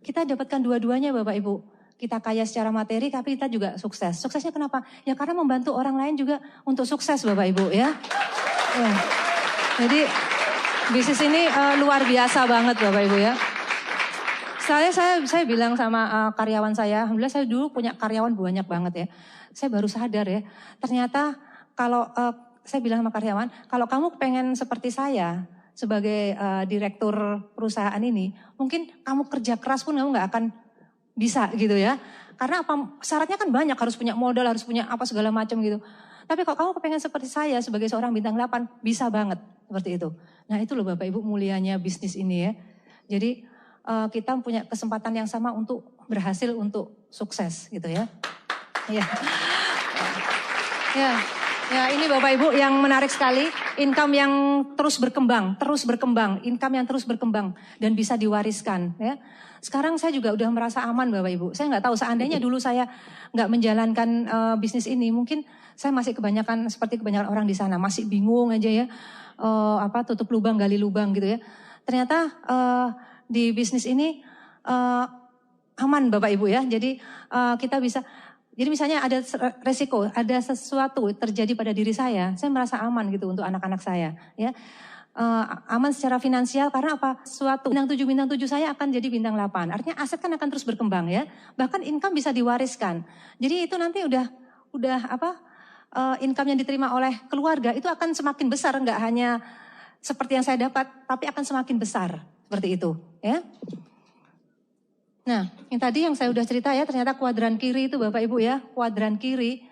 kita dapatkan dua-duanya Bapak Ibu. Kita kaya secara materi, tapi kita juga sukses. Suksesnya kenapa? Ya karena membantu orang lain juga untuk sukses Bapak Ibu ya. Ya. Jadi bisnis ini luar biasa banget Bapak Ibu ya. Saya bilang sama karyawan saya, alhamdulillah saya dulu punya karyawan banyak banget ya. Saya baru sadar ya, ternyata kalau saya bilang sama karyawan, kalau kamu pengen seperti saya sebagai direktur perusahaan ini, mungkin kamu kerja keras pun kamu nggak akan bisa gitu ya. Karena apa? Syaratnya kan banyak, harus punya modal, harus punya apa segala macam gitu. Tapi kalau kamu pengen seperti saya sebagai seorang bintang 8, bisa banget seperti itu. Nah itu loh Bapak Ibu mulianya bisnis ini ya. Jadi kita punya kesempatan yang sama untuk berhasil, untuk sukses gitu ya. Ya. Ya, ini Bapak Ibu yang menarik sekali, income yang terus berkembang, income yang terus berkembang dan bisa diwariskan ya. Sekarang saya juga udah merasa aman Bapak Ibu. Saya nggak tahu seandainya dulu saya nggak menjalankan bisnis ini, mungkin saya masih seperti kebanyakan orang di sana, masih bingung aja ya, tutup lubang gali lubang gitu ya. Ternyata di bisnis ini aman Bapak Ibu ya. Jadi kita bisa, jadi misalnya ada resiko, ada sesuatu terjadi pada diri saya merasa aman gitu untuk anak-anak saya ya. Aman secara finansial karena apa? Suatu bintang 7 saya akan jadi bintang 8. Artinya aset kan akan terus berkembang ya. Bahkan income bisa diwariskan. Jadi itu nanti udah income yang diterima oleh keluarga itu akan semakin besar, enggak hanya seperti yang saya dapat, tapi akan semakin besar. Seperti itu ya. Nah, yang tadi yang saya udah cerita ya, ternyata kuadran kiri itu Bapak Ibu ya, kuadran kiri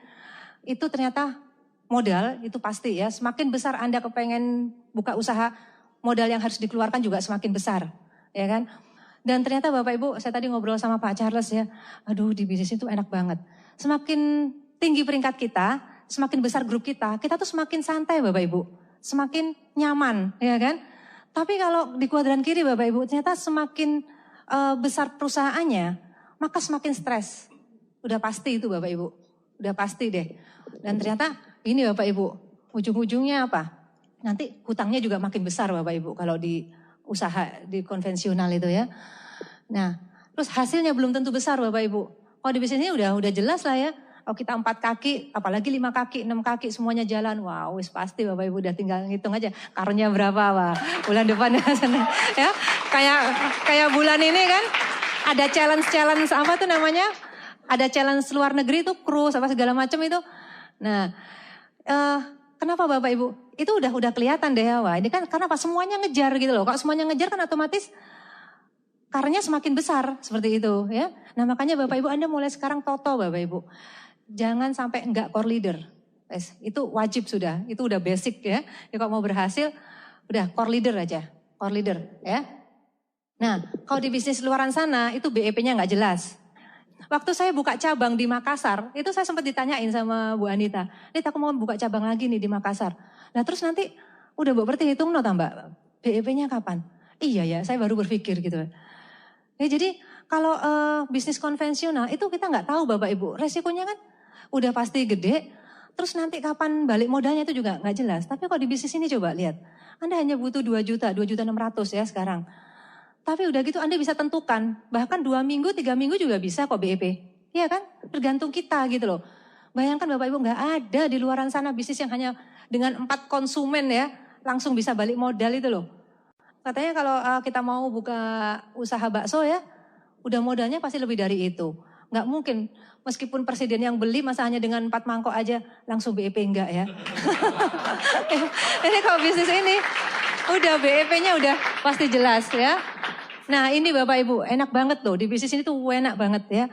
itu ternyata modal, itu pasti ya. Semakin besar Anda kepengen buka usaha, modal yang harus dikeluarkan juga semakin besar, ya kan. Dan ternyata Bapak Ibu, saya tadi ngobrol sama Pak Charles ya, aduh di bisnis itu enak banget. Semakin tinggi peringkat kita, semakin besar grup kita tuh semakin santai Bapak Ibu. Semakin nyaman, ya kan. Tapi kalau di kuadran kiri Bapak Ibu, ternyata semakin besar perusahaannya, maka semakin stres. Udah pasti itu Bapak Ibu. Udah pasti deh. Dan ternyata ini Bapak Ibu, ujung-ujungnya apa? Nanti hutangnya juga makin besar Bapak Ibu kalau di usaha di konvensional itu ya. Nah, terus hasilnya belum tentu besar Bapak Ibu. Kalau di bisnis ini udah jelas lah ya. Kalau kita 4 kaki, apalagi 5 kaki, 6 kaki semuanya jalan. Wow, wis pasti Bapak Ibu udah tinggal ngitung aja karunnya berapa, wah. Bulan depan ya. Kayak bulan ini kan ada challenge apa tuh namanya? Ada challenge luar negeri tuh cruise apa segala macam itu. Nah, kenapa Bapak Ibu? Itu udah kelihatan deh ya, wah. Ini kan karena apa? Semuanya ngejar gitu loh. Kalau semuanya ngejar kan otomatis karenya semakin besar seperti itu ya. Nah, makanya Bapak Ibu Anda mulai sekarang toto Bapak Ibu. Jangan sampai enggak core leader. Itu wajib sudah, itu udah basic ya. Jadi kalau mau berhasil, udah core leader aja. Core leader ya. Nah, kalau di bisnis luaran sana, itu BEP-nya nggak jelas. Waktu saya buka cabang di Makassar, itu saya sempat ditanyain sama Bu Anita. Nita, aku mau buka cabang lagi nih di Makassar. Nah terus nanti, udah berarti hitung no Mbak, BEP-nya kapan? Iya ya, saya baru berpikir gitu. Ya, jadi kalau bisnis konvensional, itu kita nggak tahu Bapak Ibu. Resikonya kan udah pasti gede, terus nanti kapan balik modalnya itu juga nggak jelas. Tapi kalau di bisnis ini coba lihat, Anda hanya butuh 2 juta 600 ya sekarang. Tapi udah gitu Anda bisa tentukan, bahkan 2 minggu, 3 minggu juga bisa kok BEP. Iya kan? Tergantung kita gitu loh. Bayangkan Bapak Ibu nggak ada di luaran sana bisnis yang hanya dengan 4 konsumen ya, langsung bisa balik modal itu loh. Katanya kalau kita mau buka usaha bakso ya, udah modalnya pasti lebih dari itu. Nggak mungkin, meskipun presiden yang beli masa hanya dengan 4 mangkok aja langsung BEP enggak ya. Ini kalau bisnis ini udah BEP-nya udah pasti jelas ya. Nah ini Bapak Ibu enak banget loh, di bisnis ini tuh enak banget ya.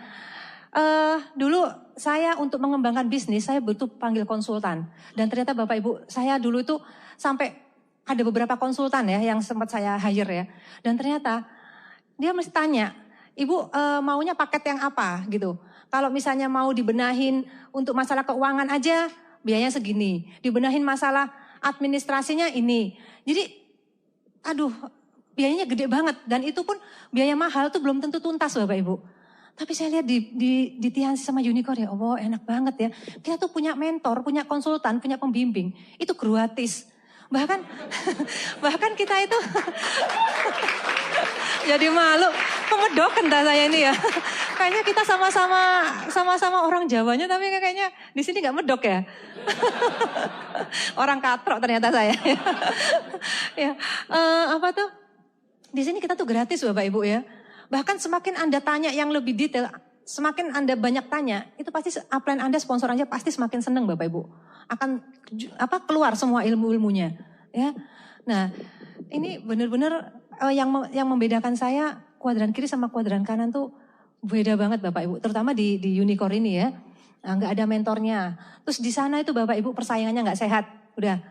Dulu saya untuk mengembangkan bisnis saya butuh panggil konsultan. Dan ternyata Bapak Ibu saya dulu itu sampai ada beberapa konsultan ya yang sempat saya hire ya. Dan ternyata dia mesti tanya, Ibu maunya paket yang apa gitu. Kalau misalnya mau dibenahin untuk masalah keuangan aja biayanya segini. Dibenahin masalah administrasinya ini. Jadi aduh biayanya gede banget. Dan itu pun biaya mahal tuh belum tentu tuntas Bapak Ibu. Tapi saya lihat di Tiansi sama Unicorn, ya Allah enak banget ya. Kita tuh punya mentor, punya konsultan, punya pembimbing. Itu gratis. Bahkan bahkan kita itu jadi malu. Pemedokan dah saya ini ya. Kayaknya kita sama-sama orang Jawanya, tapi kayaknya di sini nggak medok ya. Orang katrok ternyata saya. Ya, apa tuh? Di sini kita tuh gratis Bapak Ibu ya. Bahkan semakin Anda tanya yang lebih detail, semakin Anda banyak tanya, itu pasti upline Anda, sponsor Anda pasti semakin senang Bapak Ibu. Akan keluar semua ilmu-ilmunya, ya. Nah, ini benar-benar yang membedakan saya kuadran kiri sama kuadran kanan tuh beda banget Bapak Ibu. Terutama di Unicorn ini ya. Nah, nggak ada mentornya. Terus di sana itu Bapak Ibu persaingannya nggak sehat. Udah,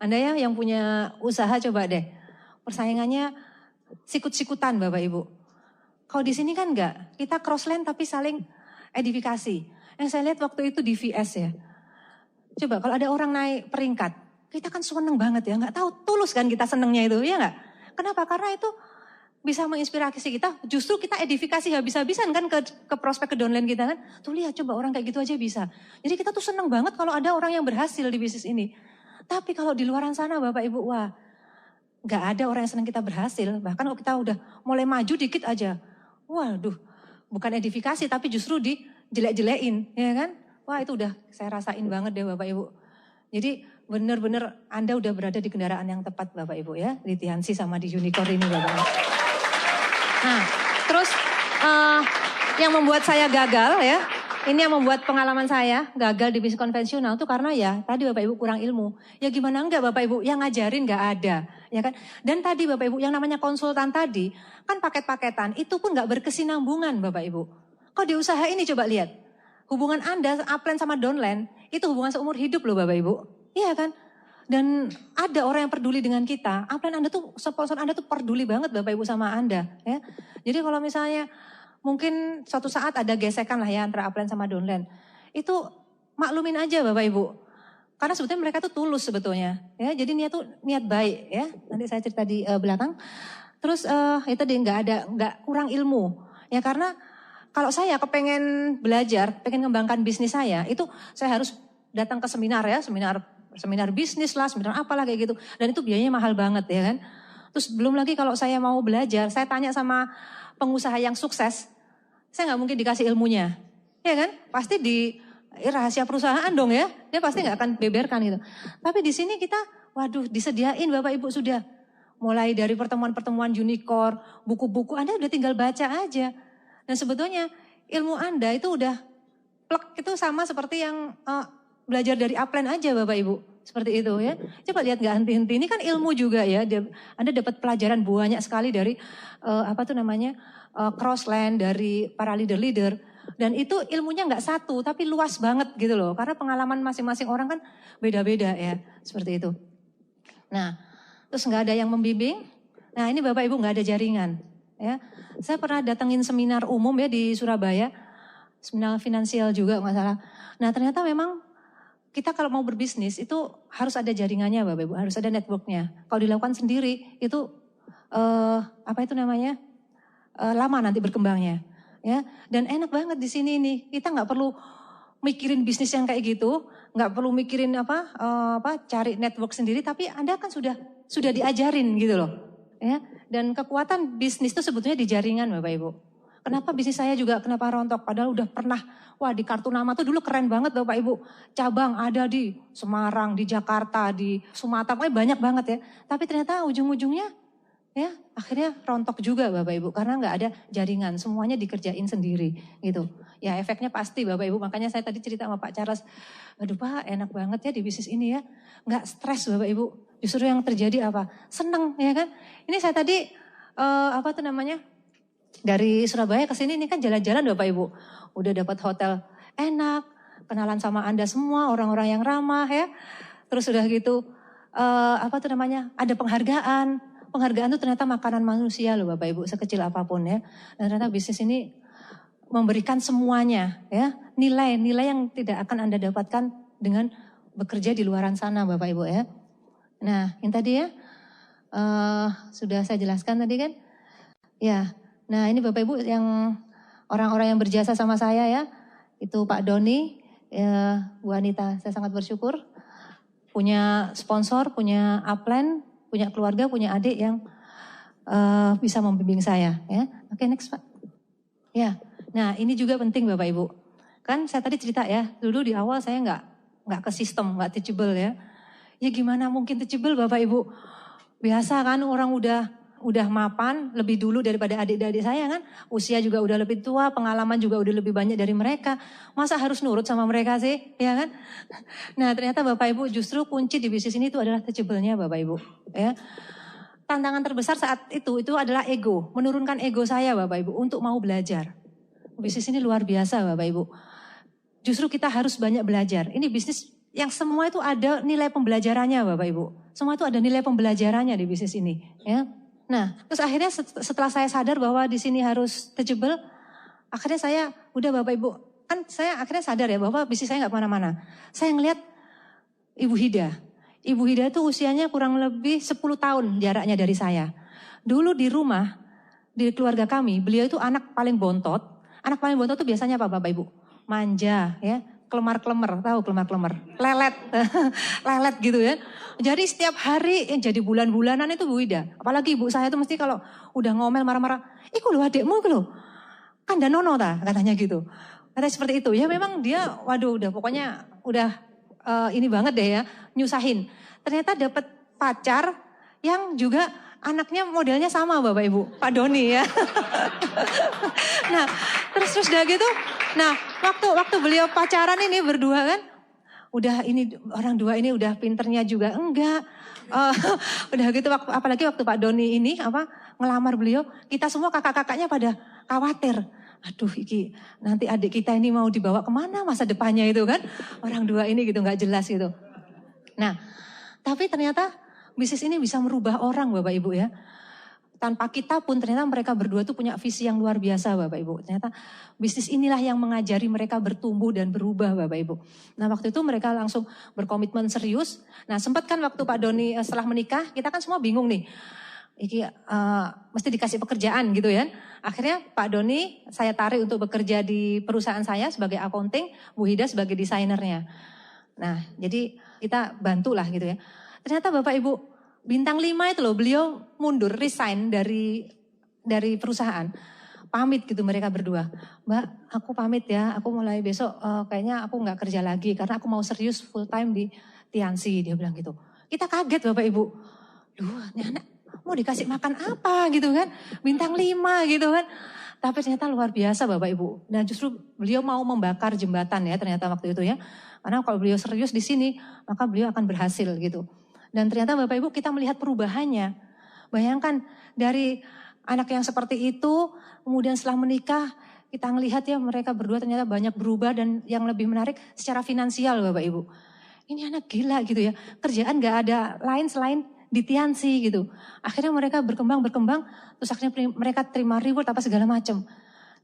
Anda ya yang punya usaha coba deh. Persaingannya sikut-sikutan Bapak Ibu. Kalau di sini kan enggak, kita crossland tapi saling edifikasi. Yang saya lihat waktu itu di VS ya. Coba kalau ada orang naik peringkat, kita kan seneng banget ya, nggak tahu tulus kan kita senengnya itu, ya nggak? Kenapa? Karena itu bisa menginspirasi kita, justru kita edifikasi habis-habisan kan ke prospek, ke downline kita kan. Tuh lihat coba orang kayak gitu aja bisa. Jadi kita tuh seneng banget kalau ada orang yang berhasil di bisnis ini. Tapi kalau di luaran sana Bapak Ibu, wah nggak ada orang yang senang kita berhasil. Bahkan kalau kita udah mulai maju dikit aja, waduh, bukan edifikasi tapi justru dijelek-jelekin, ya kan? Wah itu udah saya rasain banget deh Bapak Ibu. Jadi benar-benar Anda udah berada di kendaraan yang tepat Bapak Ibu ya. Di Tiansi sama di Unicorn ini Bapak Ibu. Nah terus yang membuat saya gagal ya. Ini yang membuat pengalaman saya gagal di bisnis konvensional itu karena ya tadi Bapak Ibu kurang ilmu. Ya gimana enggak Bapak Ibu, yang ngajarin enggak ada. Ya kan? Dan tadi Bapak Ibu yang namanya konsultan tadi kan paket-paketan itu pun enggak berkesinambungan Bapak Ibu. Kalau di usaha ini coba lihat. Hubungan Anda upline sama downline itu hubungan seumur hidup loh Bapak Ibu. Iya kan? Dan ada orang yang peduli dengan kita. Upline Anda tuh, sponsor Anda tuh peduli banget Bapak Ibu sama Anda. Ya. Jadi kalau misalnya mungkin suatu saat ada gesekan lah ya antara upline sama downline. Itu maklumin aja Bapak Ibu. Karena sebetulnya mereka tuh tulus sebetulnya. Ya, jadi niat baik ya. Nanti saya cerita di belakang. Terus itu tadi nggak kurang ilmu. Ya karena kalau saya kepengen belajar, pengen ngembangkan bisnis saya, itu saya harus datang ke seminar ya, seminar bisnis lah, seminar apalah kayak gitu. Dan itu biayanya mahal banget ya kan. Terus belum lagi kalau saya mau belajar, saya tanya sama pengusaha yang sukses, saya nggak mungkin dikasih ilmunya. Ya kan? Pasti di rahasia perusahaan dong ya. Dia pasti nggak akan beberkan gitu. Tapi di sini kita, waduh disediain Bapak Ibu sudah. Mulai dari pertemuan-pertemuan Unicorn, buku-buku Anda udah tinggal baca aja. Dan sebetulnya ilmu Anda itu udah plek itu sama seperti yang belajar dari upline aja Bapak Ibu. Seperti itu ya. Coba lihat nggak henti-henti. Ini kan ilmu juga ya. Anda dapat pelajaran banyak sekali dari crossland, dari para leader-leader. Dan itu ilmunya nggak satu tapi luas banget gitu loh. Karena pengalaman masing-masing orang kan beda-beda ya. Seperti itu. Nah terus nggak ada yang membimbing. Nah ini Bapak Ibu nggak ada jaringan. Ya, saya pernah datengin seminar umum ya di Surabaya, seminar finansial juga nggak salah. Nah ternyata memang kita kalau mau berbisnis itu harus ada jaringannya Bapak Ibu, harus ada networknya. Kalau dilakukan sendiri itu lama nanti berkembangnya. Ya, dan enak banget di sini nih. Kita nggak perlu mikirin bisnis yang kayak gitu, nggak perlu mikirin cari network sendiri, tapi Anda kan sudah diajarin gitu loh. Ya, dan kekuatan bisnis itu sebetulnya di jaringan Bapak Ibu. Kenapa bisnis saya juga kenapa rontok? Padahal udah pernah, di Kartu Nama tuh dulu keren banget Bapak Ibu. Cabang ada di Semarang, di Jakarta, di Sumatera, banyak banget ya. Tapi ternyata ujung-ujungnya ya akhirnya rontok juga Bapak Ibu. Karena nggak ada jaringan, semuanya dikerjain sendiri gitu. Ya efeknya pasti Bapak Ibu, makanya saya tadi cerita sama Pak Charles. Aduh Pak enak banget ya di bisnis ini ya. Nggak stres Bapak Ibu. Justru yang terjadi apa? Seneng ya kan. Ini saya tadi dari Surabaya ke sini ini kan jalan-jalan Bapak Ibu. Udah dapat hotel enak, kenalan sama Anda semua, orang-orang yang ramah ya. Terus udah gitu ada penghargaan. Penghargaan itu ternyata makanan manusia loh Bapak Ibu, sekecil apapun ya. Dan ternyata bisnis ini memberikan semuanya ya. Nilai-nilai yang tidak akan Anda dapatkan dengan bekerja di luaran sana Bapak Ibu ya. Nah, yang tadi ya, sudah saya jelaskan tadi kan. Ya, nah ini Bapak Ibu yang orang-orang yang berjasa sama saya ya. Itu Pak Doni, Bu Anita, saya sangat bersyukur. Punya sponsor, punya upline, punya keluarga, punya adik yang bisa membimbing saya. Ya. Oke, next Pak. Ya, nah ini juga penting Bapak Ibu. Kan saya tadi cerita ya, dulu di awal saya nggak ke sistem, nggak teachable ya. Ya gimana mungkin teachable Bapak Ibu? Biasa kan orang udah mapan lebih dulu daripada adik-adik saya kan. Usia juga udah lebih tua, pengalaman juga udah lebih banyak dari mereka. Masa harus nurut sama mereka sih, ya kan? Nah ternyata Bapak Ibu justru kunci di bisnis ini itu adalah teachable-nya Bapak Ibu. Ya. Tantangan terbesar saat itu adalah ego. Menurunkan ego saya Bapak Ibu untuk mau belajar. Bisnis ini luar biasa Bapak Ibu. Justru kita harus banyak belajar. Ini bisnis yang semua itu ada nilai pembelajarannya Bapak Ibu. Semua itu ada nilai pembelajarannya di bisnis ini. Ya. Nah, terus akhirnya setelah saya sadar bahwa di sini harus teachable, akhirnya saya udah Bapak Ibu, kan saya akhirnya sadar ya bahwa bisnis saya nggak kemana-mana. Saya ngelihat Ibu Hida. Ibu Hida itu usianya kurang lebih 10 tahun jaraknya dari saya. Dulu di rumah, di keluarga kami, beliau itu anak paling bontot. Anak paling bontot itu biasanya apa Bapak Ibu? Manja ya. Kelemar-kelemar, tahu kelemar-kelemar, lelet, lelet gitu ya. Jadi setiap hari jadi bulan-bulanan itu Bu Ida. Apalagi ibu saya tuh mesti kalau udah ngomel marah-marah, iku lho adekmu iku lho, kan danono ta katanya gitu. Katanya seperti itu. Ya memang dia, waduh udah pokoknya udah ini banget deh ya, nyusahin. Ternyata dapat pacar yang juga anaknya modelnya sama Bapak Ibu, Pak Doni ya. Nah, terus udah gitu. Nah, waktu beliau pacaran ini berdua kan, udah ini orang dua ini udah pinternya juga enggak. Udah gitu apalagi waktu Pak Doni ini ngelamar beliau, kita semua kakak-kakaknya pada khawatir. Aduh, iki nanti adik kita ini mau dibawa kemana masa depannya itu kan? Orang dua ini gitu nggak jelas gitu. Nah, tapi ternyata bisnis ini bisa merubah orang Bapak Ibu ya. Tanpa kita pun ternyata mereka berdua tuh punya visi yang luar biasa Bapak Ibu. Ternyata bisnis inilah yang mengajari mereka bertumbuh dan berubah Bapak Ibu. Nah waktu itu mereka langsung berkomitmen serius. Nah sempat kan waktu Pak Doni setelah menikah, kita kan semua bingung nih. Iki mesti dikasih pekerjaan gitu ya. Akhirnya Pak Doni saya tarik untuk bekerja di perusahaan saya sebagai accounting, Bu Hida sebagai desainernya. Nah jadi kita bantulah gitu ya. Ternyata Bapak Ibu, bintang 5 itu loh, beliau mundur, resign dari perusahaan. Pamit gitu mereka berdua. Mbak, aku pamit ya, aku mulai besok kayaknya aku gak kerja lagi karena aku mau serius full time di Tiansi, dia bilang gitu. Kita kaget Bapak Ibu. Duh, ini anak mau dikasih makan apa gitu kan, bintang 5 gitu kan. Tapi ternyata luar biasa Bapak Ibu. Nah justru beliau mau membakar jembatan ya ternyata waktu itu ya. Karena kalau beliau serius di sini, maka beliau akan berhasil gitu. Dan ternyata Bapak Ibu kita melihat perubahannya. Bayangkan dari anak yang seperti itu, kemudian setelah menikah, kita melihat ya mereka berdua ternyata banyak berubah dan yang lebih menarik secara finansial Bapak Ibu. Ini anak gila gitu ya, kerjaan gak ada lain selain di Tiansi gitu. Akhirnya mereka berkembang, terus akhirnya mereka terima reward apa segala macam.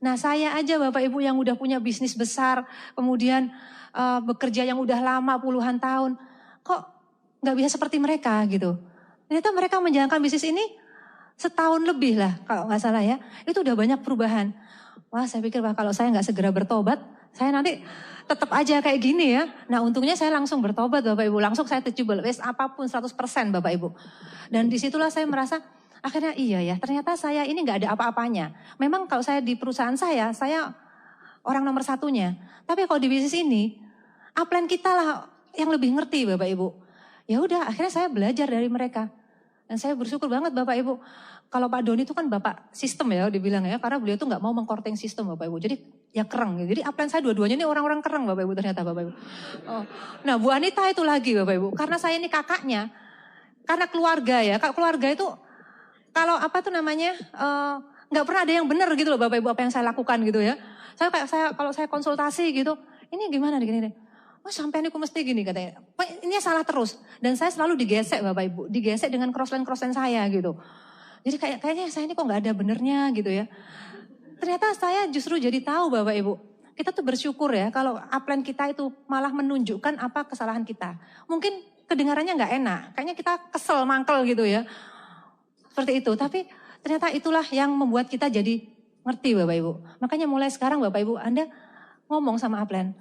Nah saya aja Bapak Ibu yang udah punya bisnis besar, kemudian bekerja yang udah lama puluhan tahun, kok nggak bisa seperti mereka gitu. Ternyata mereka menjalankan bisnis ini setahun lebih lah kalau nggak salah ya. Itu udah banyak perubahan. Wah saya pikir kalau saya nggak segera bertobat, saya nanti tetap aja kayak gini ya. Nah untungnya saya langsung bertobat Bapak Ibu. Langsung saya teachable, apapun 100% Bapak Ibu. Dan disitulah saya merasa akhirnya iya ya ternyata saya ini nggak ada apa-apanya. Memang kalau saya di perusahaan saya orang nomor satunya. Tapi kalau di bisnis ini, upline kita lah yang lebih ngerti Bapak Ibu. Ya udah, akhirnya saya belajar dari mereka. Dan saya bersyukur banget Bapak Ibu. Kalau Pak Doni itu kan Bapak sistem ya, dibilang ya. Karena beliau tuh gak mau mengkorting sistem Bapak Ibu. Jadi ya kereng. Jadi upline saya dua-duanya ini orang-orang kereng Bapak Ibu ternyata Bapak Ibu. Oh. Nah Bu Anita itu lagi Bapak Ibu. Karena saya ini kakaknya. Karena keluarga ya. Keluarga itu kalau gak pernah ada yang benar gitu loh Bapak Ibu apa yang saya lakukan gitu ya. Kalau saya konsultasi gitu. Ini gimana nih gini. Oh sampai aku mesti gini katanya. Ini salah terus. Dan saya selalu digesek Bapak Ibu. Digesek dengan crossline saya gitu. Jadi kayaknya saya ini kok gak ada benernya gitu ya. Ternyata saya justru jadi tahu Bapak Ibu. Kita tuh bersyukur ya kalau upline kita itu malah menunjukkan apa kesalahan kita. Mungkin kedengarannya gak enak. Kayaknya kita kesel, mangkel gitu ya. Seperti itu. Tapi ternyata itulah yang membuat kita jadi Ngerti Bapak Ibu. Makanya mulai sekarang Bapak Ibu Anda ngomong sama upline,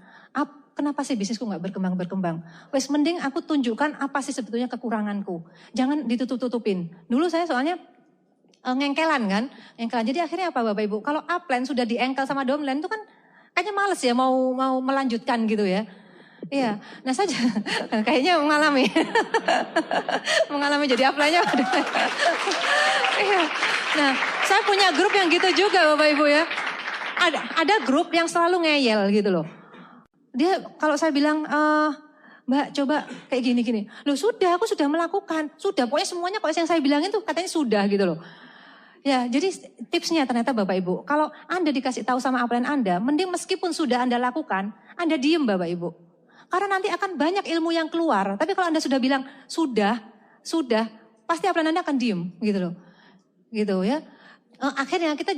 kenapa sih bisnisku nggak berkembang-berkembang? Wes mending aku tunjukkan apa sih sebetulnya kekuranganku. Jangan ditutup-tutupin. Dulu saya soalnya ngengkelan kan. Ngengkelan. Jadi akhirnya apa Bapak Ibu? Kalau upline sudah diengkel sama downline itu kan kayaknya males ya mau melanjutkan gitu ya. Iya, nah saja kayaknya mengalami jadi upline-nya. Iya. Nah, saya punya grup yang gitu juga Bapak Ibu ya. Ada grup yang selalu ngeyel gitu loh. Dia kalau saya bilang, Mbak coba kayak gini-gini. Loh sudah, aku sudah melakukan. Sudah, pokoknya semuanya kok yang saya bilangin tuh katanya sudah gitu loh. Ya, jadi tipsnya ternyata Bapak Ibu. Kalau Anda dikasih tahu sama upline Anda, mending meskipun sudah Anda lakukan, Anda diem Bapak Ibu. Karena nanti akan banyak ilmu yang keluar. Tapi kalau Anda sudah bilang, sudah, pasti upline Anda akan diem gitu loh. Gitu ya. Akhirnya kita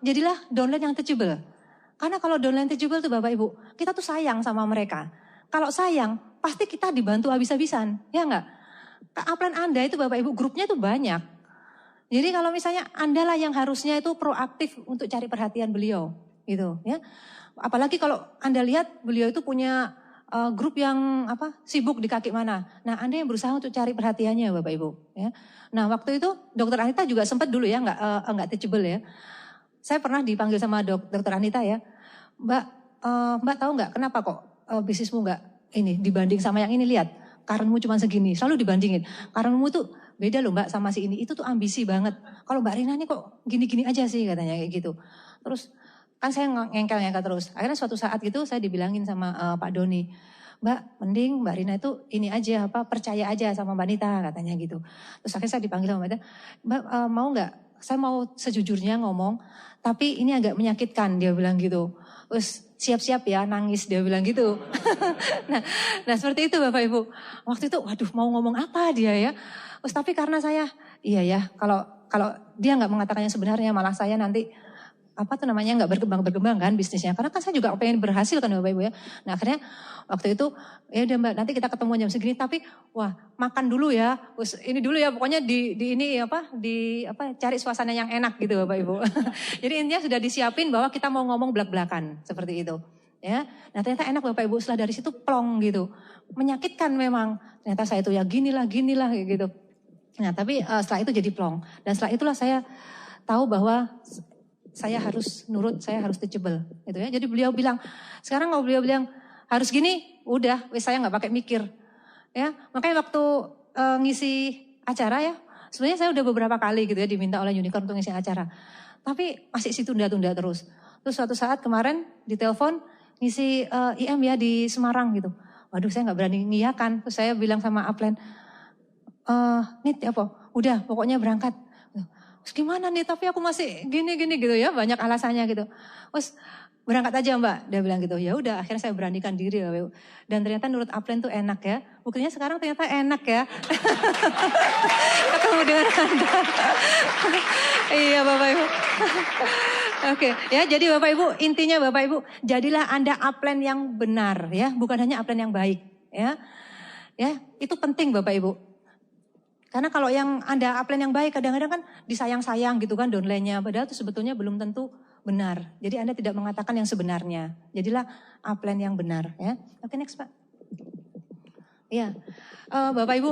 jadilah downline yang teachable. Karena kalau downline teachable tuh Bapak Ibu, kita tuh sayang sama mereka. Kalau sayang, pasti kita dibantu habis-habisan. Ya enggak? Upline Anda itu Bapak Ibu, grupnya tuh banyak. Jadi kalau misalnya Anda lah yang harusnya itu proaktif untuk cari perhatian beliau. Gitu ya. Apalagi kalau Anda lihat beliau itu punya grup yang sibuk di kaki mana. Nah, Anda yang berusaha untuk cari perhatiannya Bapak Ibu. Ya. Nah, waktu itu Dokter Anita juga sempat dulu ya nggak teachable ya. Saya pernah dipanggil sama Dokter Anita ya, Mbak tahu nggak kenapa kok bisnismu nggak ini dibanding sama yang ini, lihat karenmu cuma segini, selalu dibandingin. Karenmu tuh beda loh Mbak sama si ini, itu tuh ambisi banget. Kalau Mbak Rina ini kok gini-gini aja sih katanya kayak gitu. Terus kan saya ngengkel terus. Akhirnya suatu saat gitu saya dibilangin sama Pak Doni, Mbak mending Mbak Rina itu ini aja percaya aja sama Mbak Nita katanya gitu. Terus akhirnya saya dipanggil sama Mbak Nita, Mbak mau nggak? Saya mau sejujurnya ngomong, tapi ini agak menyakitkan, dia bilang gitu. Terus siap-siap ya nangis, dia bilang gitu. nah seperti itu Bapak Ibu. Waktu itu waduh mau ngomong apa dia ya. Terus tapi karena saya, iya ya kalau dia nggak mengatakan yang sebenarnya, malah saya nanti nggak berkembang kan bisnisnya. Karena kan saya juga pengen berhasil kan Bapak Ibu ya. Nah akhirnya waktu itu ya udah Mbak nanti kita ketemu jam segini, tapi wah makan dulu ya. Terus ini dulu ya pokoknya cari suasana yang enak gitu Bapak Ibu. Jadi intinya sudah disiapin bahwa kita mau ngomong belak-belakan seperti itu. Ya. Nah ternyata enak Bapak Ibu, setelah dari situ plong gitu. Menyakitkan memang. Ternyata saya itu ya ginilah gitu. Nah tapi setelah itu jadi plong. Dan setelah itulah saya tahu bahwa saya harus nurut, saya harus teachable, gitu ya. Jadi beliau bilang, sekarang kalau beliau bilang harus gini, udah, saya nggak pakai mikir, ya. Makanya waktu ngisi acara ya, sebenarnya saya udah beberapa kali gitu ya diminta oleh Unicorn untuk ngisi acara, tapi masih tunda-tunda terus. Terus suatu saat kemarin ditelepon ngisi IM ya di Semarang gitu. Waduh, saya nggak berani ngiyakan. Terus saya bilang sama upline, Nit apa? Udah, pokoknya berangkat. Terus gimana nih, tapi aku masih gini gitu ya, banyak alasannya gitu. Terus berangkat aja Mbak, dia bilang gitu. Ya udah, akhirnya saya beranikan diri. Dan ternyata menurut upline tuh enak ya. Buktinya sekarang ternyata enak ya. Ketemu dengan Anda. Iya Bapak Ibu. Oke, ya jadi Bapak Ibu, intinya Bapak Ibu, jadilah Anda upline yang benar ya, bukan hanya upline yang baik ya. Ya, itu penting Bapak Ibu. Karena kalau yang Anda upline yang baik kadang-kadang kan disayang-sayang gitu kan downline-nya. Padahal itu sebetulnya belum tentu benar. Jadi Anda tidak mengatakan yang sebenarnya. Jadilah upline yang benar ya. Oke next Pak. Iya, Bapak Ibu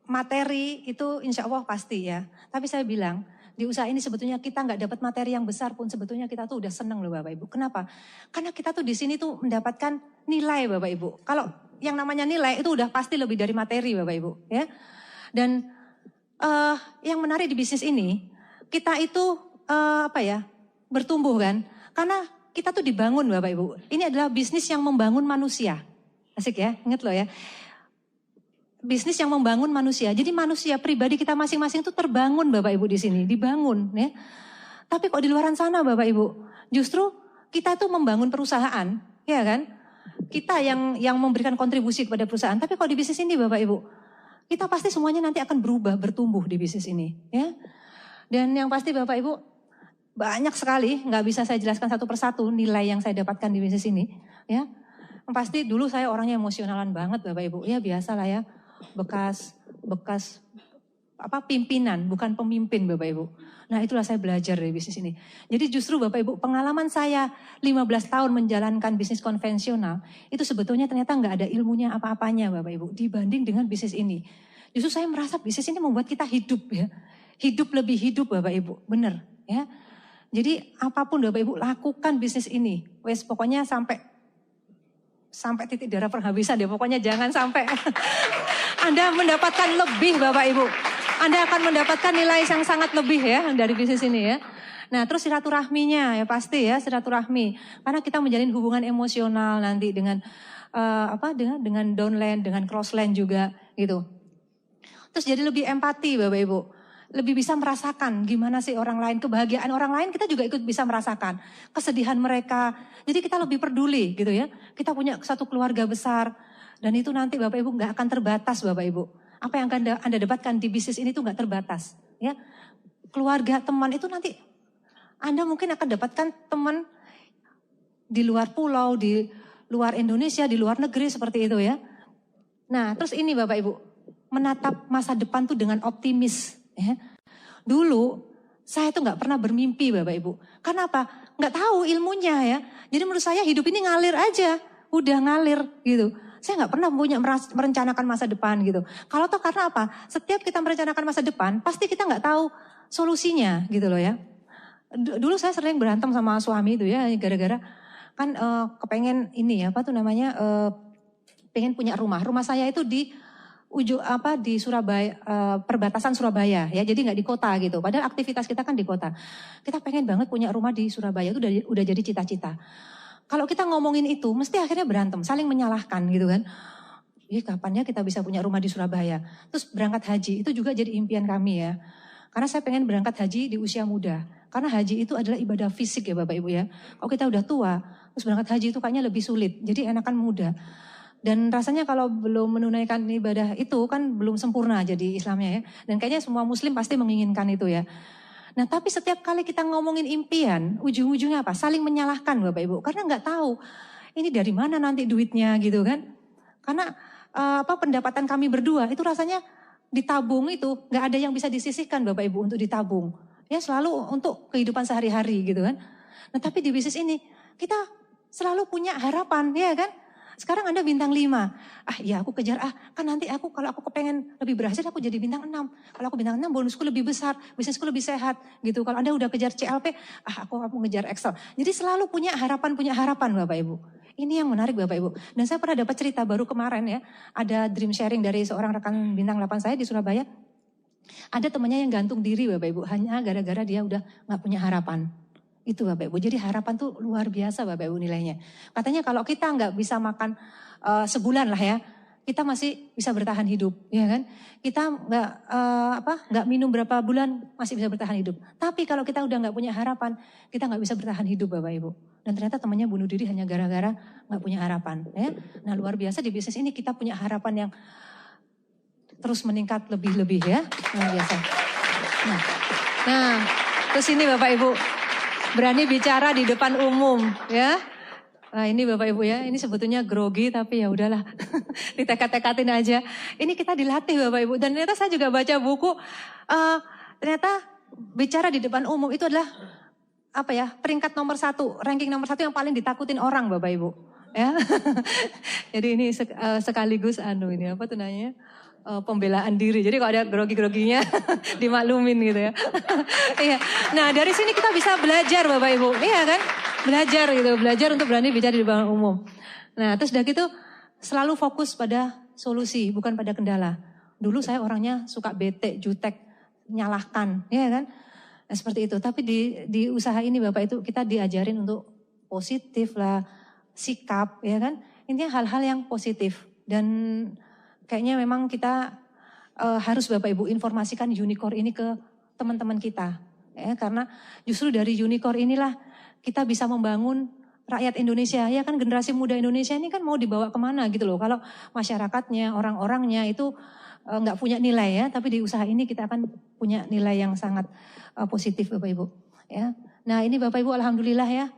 materi itu insya Allah pasti ya. Tapi saya bilang di usaha ini sebetulnya kita nggak dapat materi yang besar pun sebetulnya kita tuh udah seneng loh Bapak Ibu. Kenapa? Karena kita tuh di sini tuh mendapatkan nilai Bapak Ibu. Kalau yang namanya nilai itu udah pasti lebih dari materi Bapak Ibu ya. Dan yang menarik di bisnis ini, kita itu bertumbuh kan. Karena kita tuh dibangun Bapak Ibu. Ini adalah bisnis yang membangun manusia. Asik ya, ingat loh ya. Bisnis yang membangun manusia. Jadi manusia pribadi kita masing-masing itu terbangun Bapak Ibu di sini. Dibangun ya. Tapi kok di luar sana Bapak Ibu, justru kita tuh membangun perusahaan. Ya kan. Kita yang memberikan kontribusi kepada perusahaan. Tapi kok di bisnis ini Bapak Ibu, kita pasti semuanya nanti akan berubah, bertumbuh di bisnis ini. Ya. Dan yang pasti Bapak Ibu, banyak sekali, nggak bisa saya jelaskan satu persatu nilai yang saya dapatkan di bisnis ini. Ya. Yang pasti dulu saya orangnya emosionalan banget Bapak Ibu. Ya biasalah ya, bekas pimpinan, bukan pemimpin Bapak Ibu. Nah itulah saya belajar dari bisnis ini. Jadi justru Bapak Ibu, pengalaman saya 15 tahun menjalankan bisnis konvensional, itu sebetulnya ternyata nggak ada ilmunya apa-apanya Bapak Ibu, dibanding dengan bisnis ini. Justru saya merasa bisnis ini membuat kita hidup ya. Hidup lebih hidup Bapak Ibu, benar ya. Jadi apapun Bapak Ibu lakukan bisnis ini, wes pokoknya sampai titik darah penghabisan ya, pokoknya jangan sampai Anda mendapatkan lebih Bapak Ibu. Anda akan mendapatkan nilai yang sangat lebih ya dari bisnis ini ya. Nah terus silaturahminya ya pasti ya silaturahmi. Karena kita menjalin hubungan emosional nanti dengan dengan downline, dengan crossline juga gitu. Terus jadi lebih empati Bapak Ibu. Lebih bisa merasakan gimana sih orang lain, kebahagiaan orang lain kita juga ikut bisa merasakan. Kesedihan mereka, jadi kita lebih peduli gitu ya. Kita punya satu keluarga besar dan itu nanti Bapak Ibu gak akan terbatas Bapak Ibu. Apa yang akan Anda dapatkan di bisnis ini tuh gak terbatas. Ya, keluarga, teman itu nanti Anda mungkin akan dapatkan teman di luar pulau, di luar Indonesia, di luar negeri seperti itu ya. Nah terus ini Bapak Ibu, menatap masa depan tuh dengan optimis. Ya. Dulu saya tuh gak pernah bermimpi Bapak Ibu. Karena apa? Gak tahu ilmunya ya. Jadi menurut saya hidup ini ngalir aja. Udah ngalir gitu. Saya gak pernah punya merencanakan masa depan gitu. Kalau toh karena apa? Setiap kita merencanakan masa depan, pasti kita gak tahu solusinya gitu loh ya. Dulu saya sering berantem sama suami itu ya. Gara-gara kan kepengen ini ya, pengen punya rumah. Rumah saya itu di di Surabaya, perbatasan Surabaya ya, jadi nggak di kota gitu. Padahal aktivitas kita kan di kota. Kita pengen banget punya rumah di Surabaya, itu udah jadi cita-cita. Kalau kita ngomongin itu, mesti akhirnya berantem, saling menyalahkan gitu kan. Kapannya kita bisa punya rumah di Surabaya. Terus berangkat haji, itu juga jadi impian kami ya. Karena saya pengen berangkat haji di usia muda. Karena haji itu adalah ibadah fisik ya Bapak Ibu ya. Kalau kita udah tua, terus berangkat haji itu kayaknya lebih sulit. Jadi enakan muda. Dan rasanya kalau belum menunaikan ibadah itu kan belum sempurna jadi Islamnya ya. Dan kayaknya semua muslim pasti menginginkan itu ya. Nah tapi setiap kali kita ngomongin impian, ujung-ujungnya apa? Saling menyalahkan Bapak Ibu. Karena nggak tahu ini dari mana nanti duitnya gitu kan. Karena pendapatan kami berdua itu rasanya ditabung itu nggak ada yang bisa disisihkan Bapak Ibu untuk ditabung. Ya selalu untuk kehidupan sehari-hari gitu kan. Nah tapi di bisnis ini kita selalu punya harapan ya kan. Sekarang Anda bintang 5. Aku kejar kan nanti kalau aku kepengen lebih berhasil aku jadi bintang 6. Kalau aku bintang 6 bonusku lebih besar, bisnisku lebih sehat gitu. Kalau Anda udah kejar CLP, aku ngejar Excel. Jadi selalu punya harapan Bapak Ibu. Ini yang menarik Bapak Ibu. Dan saya pernah dapat cerita baru kemarin ya, ada dream sharing dari seorang rekan bintang 8 saya di Surabaya. Ada temannya yang gantung diri Bapak Ibu, hanya gara-gara dia udah gak punya harapan. Itu Bapak Ibu, jadi harapan tuh luar biasa Bapak Ibu nilainya. Katanya kalau kita nggak bisa makan sebulan lah ya, kita masih bisa bertahan hidup, ya kan? Kita nggak minum berapa bulan masih bisa bertahan hidup. Tapi kalau kita udah nggak punya harapan, kita nggak bisa bertahan hidup Bapak Ibu. Dan ternyata temannya bunuh diri hanya gara-gara nggak punya harapan. Ya? Nah luar biasa di bisnis ini kita punya harapan yang terus meningkat lebih-lebih ya, luar biasa. Nah terus ini Bapak Ibu. Berani bicara di depan umum ya. Nah ini Bapak Ibu ya, ini sebetulnya grogi tapi ya udahlah. Ditekat-tekatin aja. Ini kita dilatih Bapak Ibu. Dan ternyata saya juga baca buku, ternyata bicara di depan umum itu adalah peringkat nomor 1, ranking nomor 1 yang paling ditakutin orang Bapak Ibu. Ya. Jadi ini sekaligus pembelaan diri. Jadi kalau ada grogi-groginya dimaklumin gitu ya. Iya. Nah dari sini kita bisa belajar Bapak Ibu. Iya kan? Belajar untuk berani bicara di depan umum. Nah terus udah gitu selalu fokus pada solusi bukan pada kendala. Dulu saya orangnya suka bete, jutek, nyalahkan. Iya kan? Nah, seperti itu. Tapi di usaha ini Bapak itu kita diajarin untuk positif lah, sikap ya kan. Intinya hal-hal yang positif. Dan kayaknya memang kita harus Bapak Ibu informasikan unicorn ini ke teman-teman kita. Ya, karena justru dari unicorn inilah kita bisa membangun rakyat Indonesia. Ya kan generasi muda Indonesia ini kan mau dibawa kemana gitu loh. Kalau masyarakatnya, orang-orangnya itu nggak punya nilai ya. Tapi di usaha ini kita akan punya nilai yang sangat positif Bapak Ibu. Ya. Nah ini Bapak Ibu alhamdulillah ya.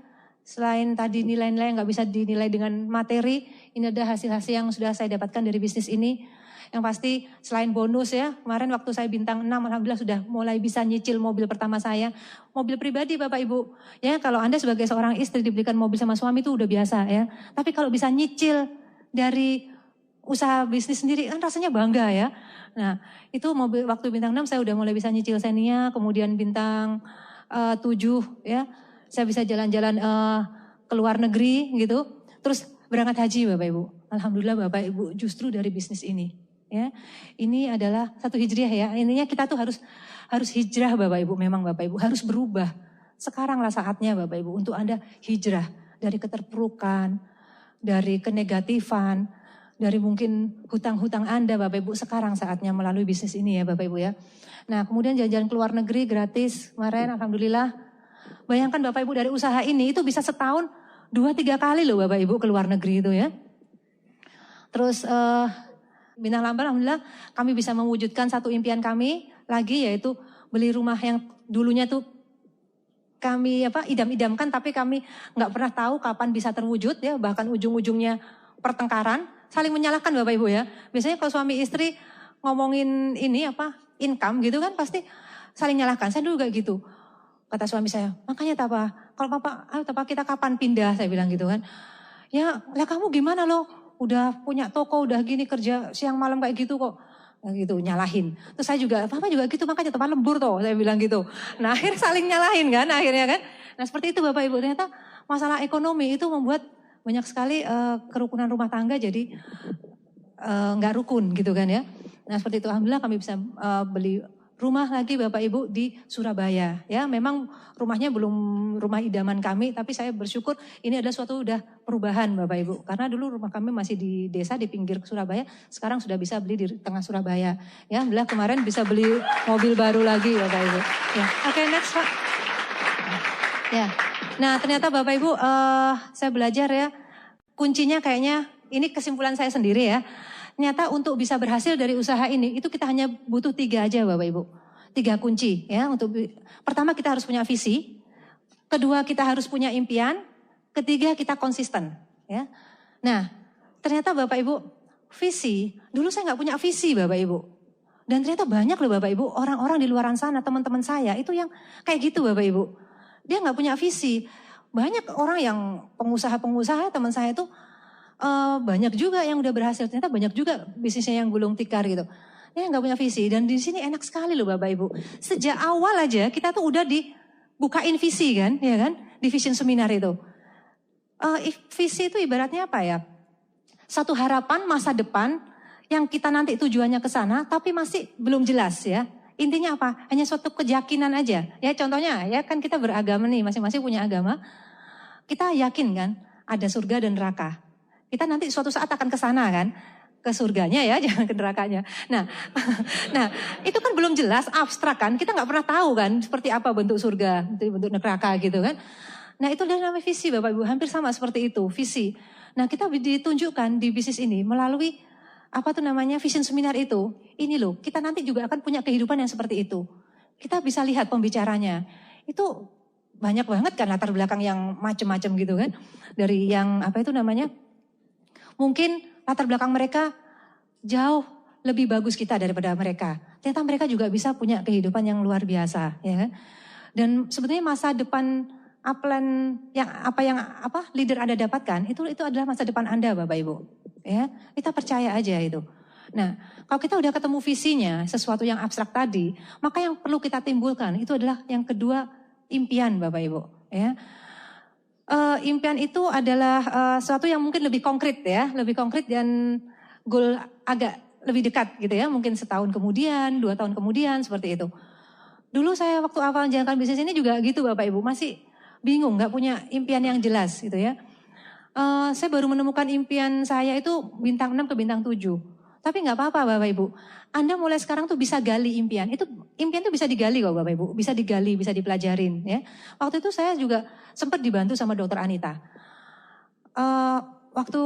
Selain tadi nilai-nilai yang nggak bisa dinilai dengan materi, ini ada hasil-hasil yang sudah saya dapatkan dari bisnis ini. Yang pasti selain bonus ya, kemarin waktu saya bintang 6, alhamdulillah sudah mulai bisa nyicil mobil pertama saya. Mobil pribadi Bapak Ibu. Ya, kalau Anda sebagai seorang istri dibelikan mobil sama suami itu udah biasa ya. Tapi kalau bisa nyicil dari usaha bisnis sendiri kan rasanya bangga ya. Nah, itu mobil waktu bintang 6 saya udah mulai bisa nyicil Xenia, kemudian bintang 7 ya. Saya bisa jalan-jalan ke luar negeri gitu. Terus berangkat haji Bapak Ibu. Alhamdulillah Bapak Ibu justru dari bisnis ini. Ya, ini adalah satu hijriah ya. Intinya kita tuh harus hijrah Bapak Ibu. Memang Bapak Ibu harus berubah. Sekaranglah saatnya Bapak Ibu untuk Anda hijrah dari keterpurukan, dari kenegatifan, dari mungkin hutang-hutang Anda Bapak Ibu. Sekarang saatnya melalui bisnis ini ya Bapak Ibu ya. Nah kemudian jalan-jalan ke luar negeri gratis kemarin alhamdulillah. Bayangkan Bapak Ibu dari usaha ini itu bisa setahun 2-3 kali loh Bapak Ibu ke luar negeri itu ya. Terus Bintang 8 alhamdulillah kami bisa mewujudkan satu impian kami lagi yaitu beli rumah yang dulunya tuh kami idam-idamkan tapi kami nggak pernah tahu kapan bisa terwujud ya, bahkan ujung-ujungnya pertengkaran, saling menyalahkan Bapak Ibu ya. Biasanya kalau suami istri ngomongin income gitu kan pasti saling nyalahkan. Saya dulu gak gitu. Kata suami saya, makanya kalau papa kita kapan pindah, saya bilang gitu kan. Ya, lah kamu gimana loh, udah punya toko, udah gini kerja siang malam kayak gitu kok. Gitu, nyalahin. Terus saya juga, papa juga gitu, makanya tempat lembur toh, saya bilang gitu. Nah akhirnya saling nyalahin kan, akhirnya kan. Nah seperti itu Bapak Ibu, ternyata masalah ekonomi itu membuat banyak sekali kerukunan rumah tangga jadi nggak rukun gitu kan ya. Nah seperti itu, alhamdulillah kami bisa beli rumah lagi Bapak Ibu di Surabaya. Ya, memang rumahnya belum rumah idaman kami, tapi saya bersyukur ini adalah suatu udah perubahan Bapak Ibu. Karena dulu rumah kami masih di desa di pinggir Surabaya, sekarang sudah bisa beli di tengah Surabaya. Ya, alhamdulillah kemarin bisa beli mobil baru lagi Bapak Ibu. Ya, oke, next Pak. Ya, nah ternyata Bapak Ibu saya belajar ya, kuncinya kayaknya ini kesimpulan saya sendiri ya. Ternyata untuk bisa berhasil dari usaha ini, itu kita hanya butuh 3 aja Bapak Ibu. 3 kunci ya. Pertama kita harus punya visi. Kedua kita harus punya impian. Ketiga kita konsisten. Ya. Nah ternyata Bapak Ibu, visi. Dulu saya nggak punya visi Bapak Ibu. Dan ternyata banyak loh Bapak Ibu, orang-orang di luaran sana, teman-teman saya, itu yang kayak gitu Bapak Ibu. Dia nggak punya visi. Banyak orang yang pengusaha-pengusaha, teman saya itu, banyak juga yang udah berhasil, ternyata banyak juga bisnisnya yang gulung tikar gitu. Dia nggak punya visi dan di sini enak sekali loh Bapak Ibu. Sejak awal aja kita tuh udah dibukain visi kan, ya kan? Di vision seminar itu. Visi itu ibaratnya apa ya? Satu harapan masa depan yang kita nanti tujuannya ke sana, tapi masih belum jelas ya. Intinya apa? Hanya suatu keyakinan aja. Ya contohnya ya kan kita beragama nih, masing-masing punya agama. Kita yakin kan ada surga dan neraka. Kita nanti suatu saat akan ke sana kan, ke surganya ya, jangan ke nerakanya. Nah, itu kan belum jelas, abstrak kan. Kita nggak pernah tahu kan, seperti apa bentuk surga, bentuk neraka gitu kan. Nah, itu namanya visi Bapak Ibu, hampir sama seperti itu, visi. Nah, kita ditunjukkan di bisnis ini melalui vision seminar itu. Ini loh, kita nanti juga akan punya kehidupan yang seperti itu. Kita bisa lihat pembicaranya. Itu banyak banget kan latar belakang yang macam-macam gitu kan. Dari yang mungkin latar belakang mereka jauh lebih bagus kita daripada mereka. Ternyata mereka juga bisa punya kehidupan yang luar biasa, ya kan? Dan sebetulnya masa depan upline yang leader Anda dapatkan itu adalah masa depan Anda, Bapak Ibu. Ya, kita percaya aja itu. Nah, kalau kita udah ketemu visinya, sesuatu yang abstrak tadi, maka yang perlu kita timbulkan itu adalah yang kedua, impian, Bapak Ibu. Ya. Impian itu adalah sesuatu yang mungkin lebih konkret ya, lebih konkret dan goal agak lebih dekat gitu ya, mungkin setahun kemudian, 2 tahun kemudian seperti itu. Dulu saya waktu awal menjalankan bisnis ini juga gitu Bapak Ibu, masih bingung, nggak punya impian yang jelas gitu ya. Saya baru menemukan impian saya itu bintang 6 ke bintang 7. Tapi nggak apa-apa Bapak Ibu, Anda mulai sekarang tuh bisa gali impian. Impian tuh bisa digali kok Bapak Ibu, bisa digali, bisa dipelajarin ya. Waktu itu saya juga sempat dibantu sama Dokter Anita. Waktu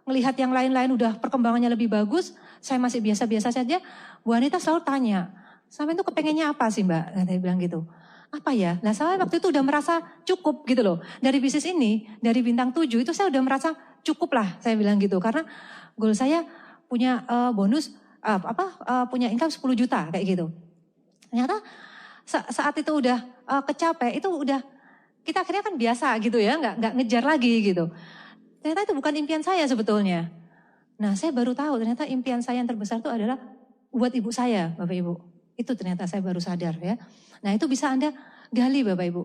ngelihat yang lain-lain udah perkembangannya lebih bagus, saya masih biasa-biasa saja. Bu Anita selalu tanya, sampai itu kepengennya apa sih Mbak? Saya bilang gitu. Apa ya? Nah saya waktu itu udah merasa cukup gitu loh. Dari bisnis ini, dari bintang 7 itu saya udah merasa cukup lah, saya bilang gitu. Karena goal saya punya bonus, punya income 10 juta kayak gitu. Ternyata saat itu udah kecapai, itu udah kita akhirnya kan biasa gitu ya, nggak ngejar lagi gitu. Ternyata itu bukan impian saya sebetulnya. Nah, saya baru tahu ternyata impian saya yang terbesar itu adalah buat ibu saya, Bapak Ibu. Itu ternyata saya baru sadar ya. Nah, itu bisa Anda gali Bapak Ibu.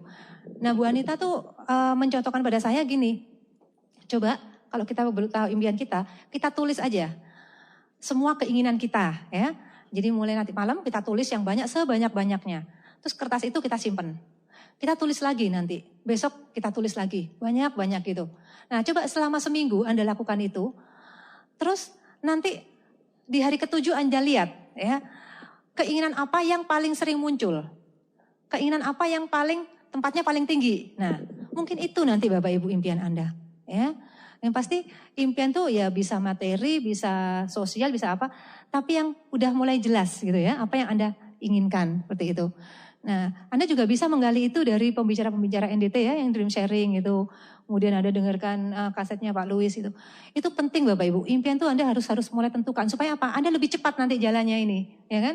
Nah, Bu Anita tuh mencontohkan pada saya gini. Coba kalau kita belum tahu impian kita tulis aja semua keinginan kita ya. Jadi mulai nanti malam kita tulis yang banyak sebanyak-banyaknya. Terus kertas itu kita simpen. Kita tulis lagi nanti, besok kita tulis lagi, banyak-banyak gitu. Nah, coba selama seminggu Anda lakukan itu, terus nanti di hari ke-7 Anda lihat ya, keinginan apa yang paling sering muncul, keinginan apa yang tempatnya paling tinggi. Nah, mungkin itu nanti Bapak Ibu impian Anda ya. Yang pasti impian tuh ya bisa materi, bisa sosial, bisa apa, tapi yang udah mulai jelas gitu ya, apa yang Anda inginkan seperti itu. Nah, Anda juga bisa menggali itu dari pembicara-pembicara NDT ya, yang dream sharing itu. Kemudian Anda dengarkan kasetnya Pak Louis itu. Itu penting Bapak Ibu. Impian itu Anda harus mulai tentukan. Supaya apa? Anda lebih cepat nanti jalannya ini. Ya kan?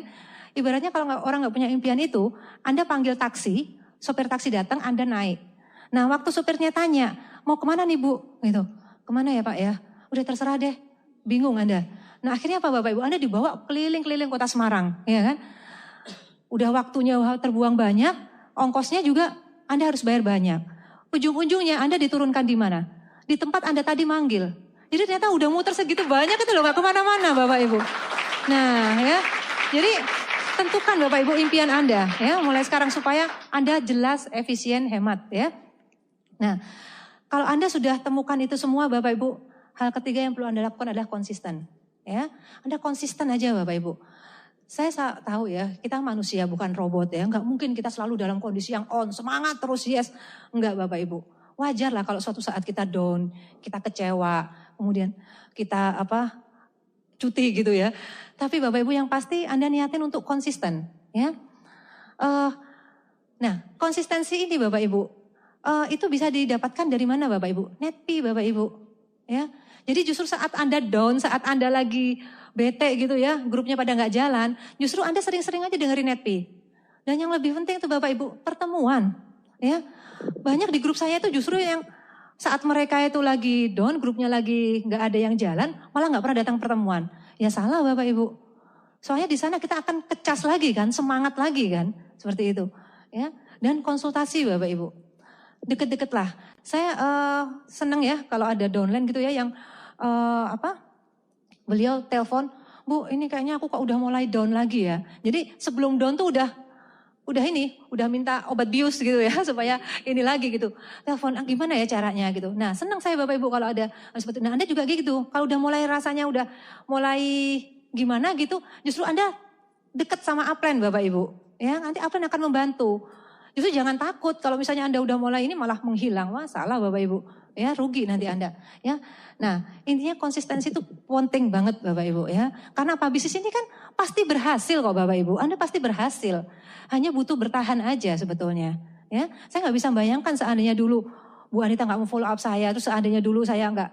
Ibaratnya kalau orang nggak punya impian itu, Anda panggil taksi, sopir taksi datang, Anda naik. Nah, waktu sopirnya tanya, mau kemana nih Bu? Gitu. Kemana ya Pak ya? Udah terserah deh. Bingung Anda. Nah, akhirnya apa Bapak Ibu? Anda dibawa keliling-keliling kota Semarang. Ya kan? Udah waktunya terbuang banyak, ongkosnya juga Anda harus bayar banyak. Ujung-ujungnya Anda diturunkan di mana? Di tempat Anda tadi manggil. Jadi ternyata udah muter segitu banyak itu loh, gak kemana-mana Bapak Ibu. Nah ya, jadi tentukan Bapak Ibu impian Anda ya, mulai sekarang supaya Anda jelas, efisien, hemat ya. Nah, kalau Anda sudah temukan itu semua Bapak Ibu, hal ketiga yang perlu Anda lakukan adalah konsisten. Ya, Anda konsisten aja Bapak Ibu. Saya tahu ya, kita manusia bukan robot ya. Enggak mungkin kita selalu dalam kondisi yang on, semangat terus, yes. Enggak Bapak Ibu. Wajar lah kalau suatu saat kita down, kita kecewa, kemudian kita cuti gitu ya. Tapi Bapak Ibu yang pasti Anda niatin untuk konsisten ya. Nah, konsistensi ini Bapak Ibu, itu bisa didapatkan dari mana Bapak Ibu? Netpi Bapak Ibu ya. Jadi justru saat Anda down, saat Anda lagi bete gitu ya, grupnya pada nggak jalan, justru Anda sering-sering aja dengerin Netpi. Dan yang lebih penting tuh Bapak Ibu, pertemuan. Ya, banyak di grup saya itu justru yang saat mereka itu lagi down, grupnya lagi nggak ada yang jalan, malah nggak pernah datang pertemuan. Ya salah Bapak Ibu. Soalnya di sana kita akan kecas lagi kan, semangat lagi kan, seperti itu. Ya, dan konsultasi Bapak Ibu. Deket-deket lah. Saya senang ya kalau ada downline gitu ya yang beliau telepon, Bu ini kayaknya aku kok udah mulai down lagi ya. Jadi sebelum down tuh udah minta obat bius gitu ya supaya ini lagi gitu. Telepon gimana ya caranya gitu. Nah senang saya Bapak Ibu kalau ada seperti itu. Nah Anda juga gitu. Kalau udah mulai rasanya udah mulai gimana gitu, justru Anda dekat sama upline Bapak Ibu. Ya nanti upline akan membantu. Justru jangan takut kalau misalnya Anda udah mulai ini malah menghilang. Wah salah Bapak Ibu. Ya rugi nanti Anda. Ya. Nah intinya konsistensi itu penting banget Bapak Ibu ya. Karena apa? Bisnis ini kan pasti berhasil kok Bapak Ibu. Anda pasti berhasil. Hanya butuh bertahan aja sebetulnya. Ya. Saya nggak bisa bayangkan seandainya dulu Bu Anita nggak mau follow up saya. Terus seandainya dulu saya nggak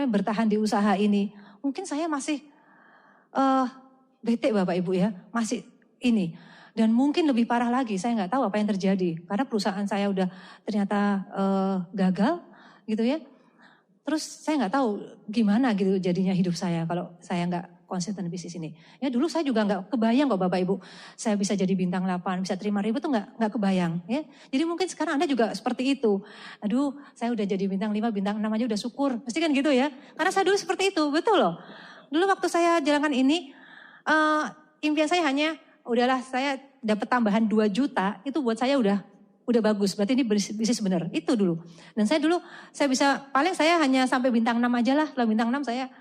bertahan di usaha ini. Mungkin saya masih bete Bapak Ibu ya. Masih ini. Dan mungkin lebih parah lagi, saya nggak tahu apa yang terjadi. Karena perusahaan saya udah ternyata gagal gitu ya. Terus saya nggak tahu gimana gitu jadinya hidup saya kalau saya nggak konsisten bisnis ini. Ya dulu saya juga nggak kebayang kok Bapak Ibu. Saya bisa jadi bintang 8, bisa terima ribu tuh nggak kebayang. Ya. Jadi mungkin sekarang Anda juga seperti itu. Aduh saya udah jadi bintang 5, bintang 6 aja udah syukur. Pasti kan gitu ya. Karena saya dulu seperti itu, betul loh. Dulu waktu saya jalankan ini, impian saya hanya udahlah saya dapat tambahan 2 juta, itu buat saya udah bagus. Berarti ini bisnis benar. Itu dulu. Dan saya paling saya hanya sampai bintang 6 aja lah. Kalau bintang 6 saya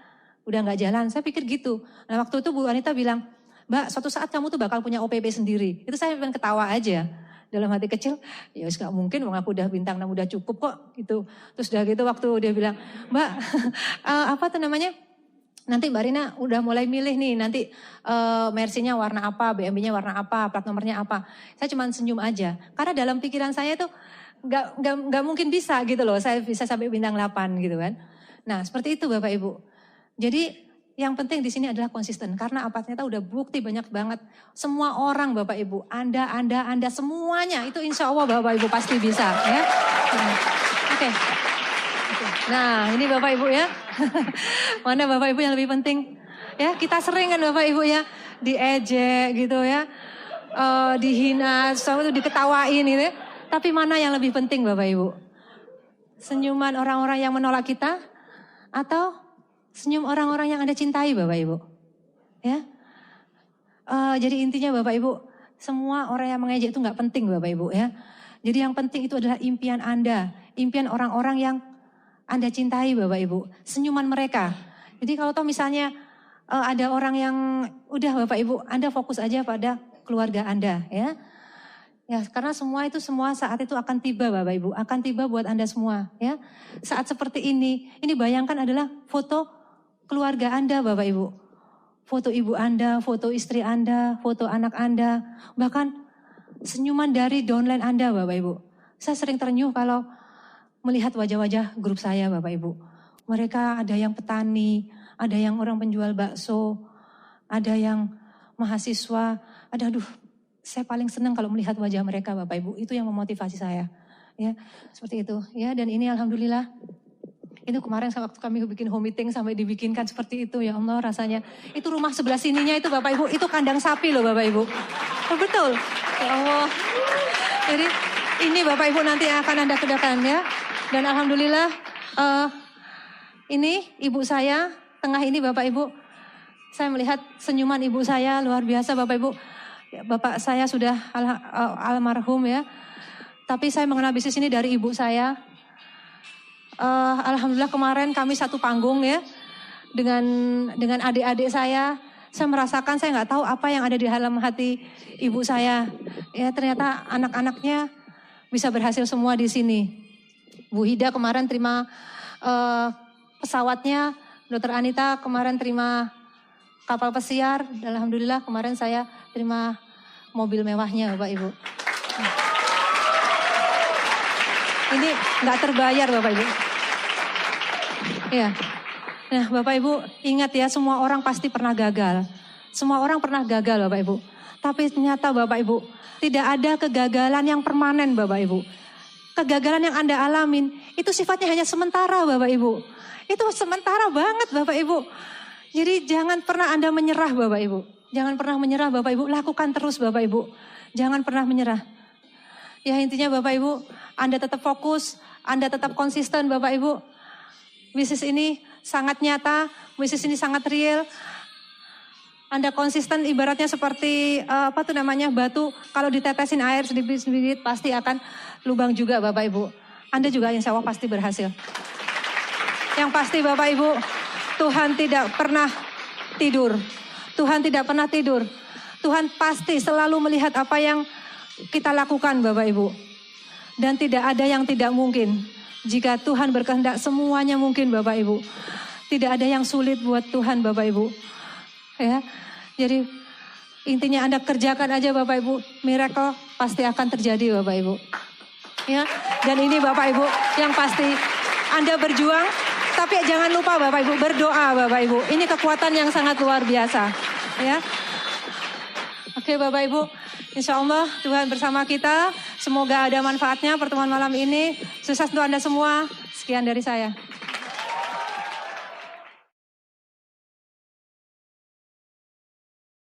udah nggak jalan. Saya pikir gitu. Nah waktu itu Bu Anita bilang, Mbak suatu saat kamu tuh bakal punya OPP sendiri. Itu saya pengen ketawa aja. Dalam hati kecil, ya nggak mungkin, aku udah bintang 6 udah cukup kok. Gitu. Terus udah gitu waktu dia bilang, Mbak nanti Mbak Rina udah mulai milih nih nanti Mercy-nya warna apa, BMW-nya warna apa, plat nomornya apa. Saya cuma senyum aja. Karena dalam pikiran saya itu nggak mungkin bisa gitu loh. Saya bisa sampai bintang 8 gitu kan. Nah seperti itu Bapak Ibu. Jadi Yang penting di sini adalah konsisten. Karena apa? Ternyata udah bukti banyak banget. Semua orang Bapak Ibu, Anda semuanya itu insya Allah Bapak Ibu pasti bisa. Ya. Oke. Nah ini Bapak Ibu ya. Mana Bapak Ibu yang lebih penting? Ya kita sering kan Bapak Ibu ya diejek gitu ya. Dihina, sesuatu itu diketawain gitu ya. Tapi mana yang lebih penting Bapak Ibu? Senyuman orang-orang yang menolak kita? Atau senyum orang-orang yang Anda cintai Bapak Ibu? Ya. Jadi intinya Bapak Ibu, semua orang yang mengejek itu gak penting Bapak Ibu ya. Jadi yang penting itu adalah impian Anda. Impian orang-orang yang Anda cintai Bapak Ibu. Senyuman mereka. Jadi kalau toh misalnya ada orang yang udah Bapak Ibu, Anda fokus aja pada keluarga Anda ya. Ya, karena semua saat itu akan tiba Bapak Ibu, akan tiba buat Anda semua ya. Saat seperti ini bayangkan adalah foto keluarga Anda Bapak Ibu. Foto ibu Anda, foto istri Anda, foto anak Anda, bahkan senyuman dari downline Anda Bapak Ibu. Saya sering terenyuh kalau melihat wajah-wajah grup saya Bapak Ibu. Mereka ada yang petani, ada yang orang penjual bakso, ada yang mahasiswa, saya paling senang kalau melihat wajah mereka Bapak Ibu. Itu yang memotivasi saya. Ya, seperti itu. Ya, dan ini alhamdulillah. Itu kemarin waktu kami bikin home meeting sampai dibikinkan seperti itu. Ya Allah rasanya. Itu rumah sebelah sininya itu Bapak Ibu. Itu kandang sapi loh Bapak Ibu. Oh, betul. Ya Allah. Jadi ini Bapak Ibu nanti akan Anda kedakan ya. Dan alhamdulillah ini ibu saya. Tengah ini Bapak Ibu. Saya melihat senyuman ibu saya luar biasa Bapak Ibu. Bapak saya sudah almarhum ya. Tapi saya mengenal bisnis ini dari ibu saya. Alhamdulillah kemarin kami satu panggung ya. Dengan adik-adik saya. Saya merasakan saya nggak tahu apa yang ada di dalam hati ibu saya. Ya ternyata anak-anaknya bisa berhasil semua di sini. Bu Hida kemarin terima pesawatnya. Dokter Anita kemarin terima kapal pesiar. Alhamdulillah kemarin saya terima mobil mewahnya Bapak Ibu. Ini nggak terbayar Bapak Ibu. Ya. Nah Bapak Ibu ingat ya semua orang pasti pernah gagal. Semua orang pernah gagal Bapak Ibu. Tapi ternyata Bapak Ibu tidak ada kegagalan yang permanen Bapak Ibu. Kegagalan yang Anda alamin itu sifatnya hanya sementara Bapak Ibu. Itu sementara banget Bapak Ibu. Jadi jangan pernah Anda menyerah Bapak Ibu. Jangan pernah menyerah Bapak Ibu. Lakukan terus Bapak Ibu. Jangan pernah menyerah. Ya intinya Bapak Ibu. Anda tetap fokus. Anda tetap konsisten Bapak Ibu. Bisnis ini sangat nyata. Bisnis ini sangat real. Anda konsisten ibaratnya seperti batu. Kalau ditetesin air sedikit-sedikit pasti akan lubang juga Bapak Ibu. Anda juga insya Allah pasti berhasil. Yang pasti Bapak Ibu. Tuhan tidak pernah tidur. Tuhan tidak pernah tidur. Tuhan pasti selalu melihat apa yang kita lakukan Bapak Ibu. Dan tidak ada yang tidak mungkin. Jika Tuhan berkehendak semuanya mungkin Bapak Ibu. Tidak ada yang sulit buat Tuhan Bapak Ibu. Ya. Jadi intinya Anda kerjakan aja Bapak Ibu. Miracle pasti akan terjadi Bapak Ibu. Ya. Dan ini Bapak Ibu yang pasti Anda berjuang. Tapi jangan lupa Bapak Ibu berdoa Bapak Ibu. Ini kekuatan yang sangat luar biasa. Ya. Oke Bapak Ibu. Insya Allah Tuhan bersama kita. Semoga ada manfaatnya pertemuan malam ini. Sukses untuk Anda semua. Sekian dari saya.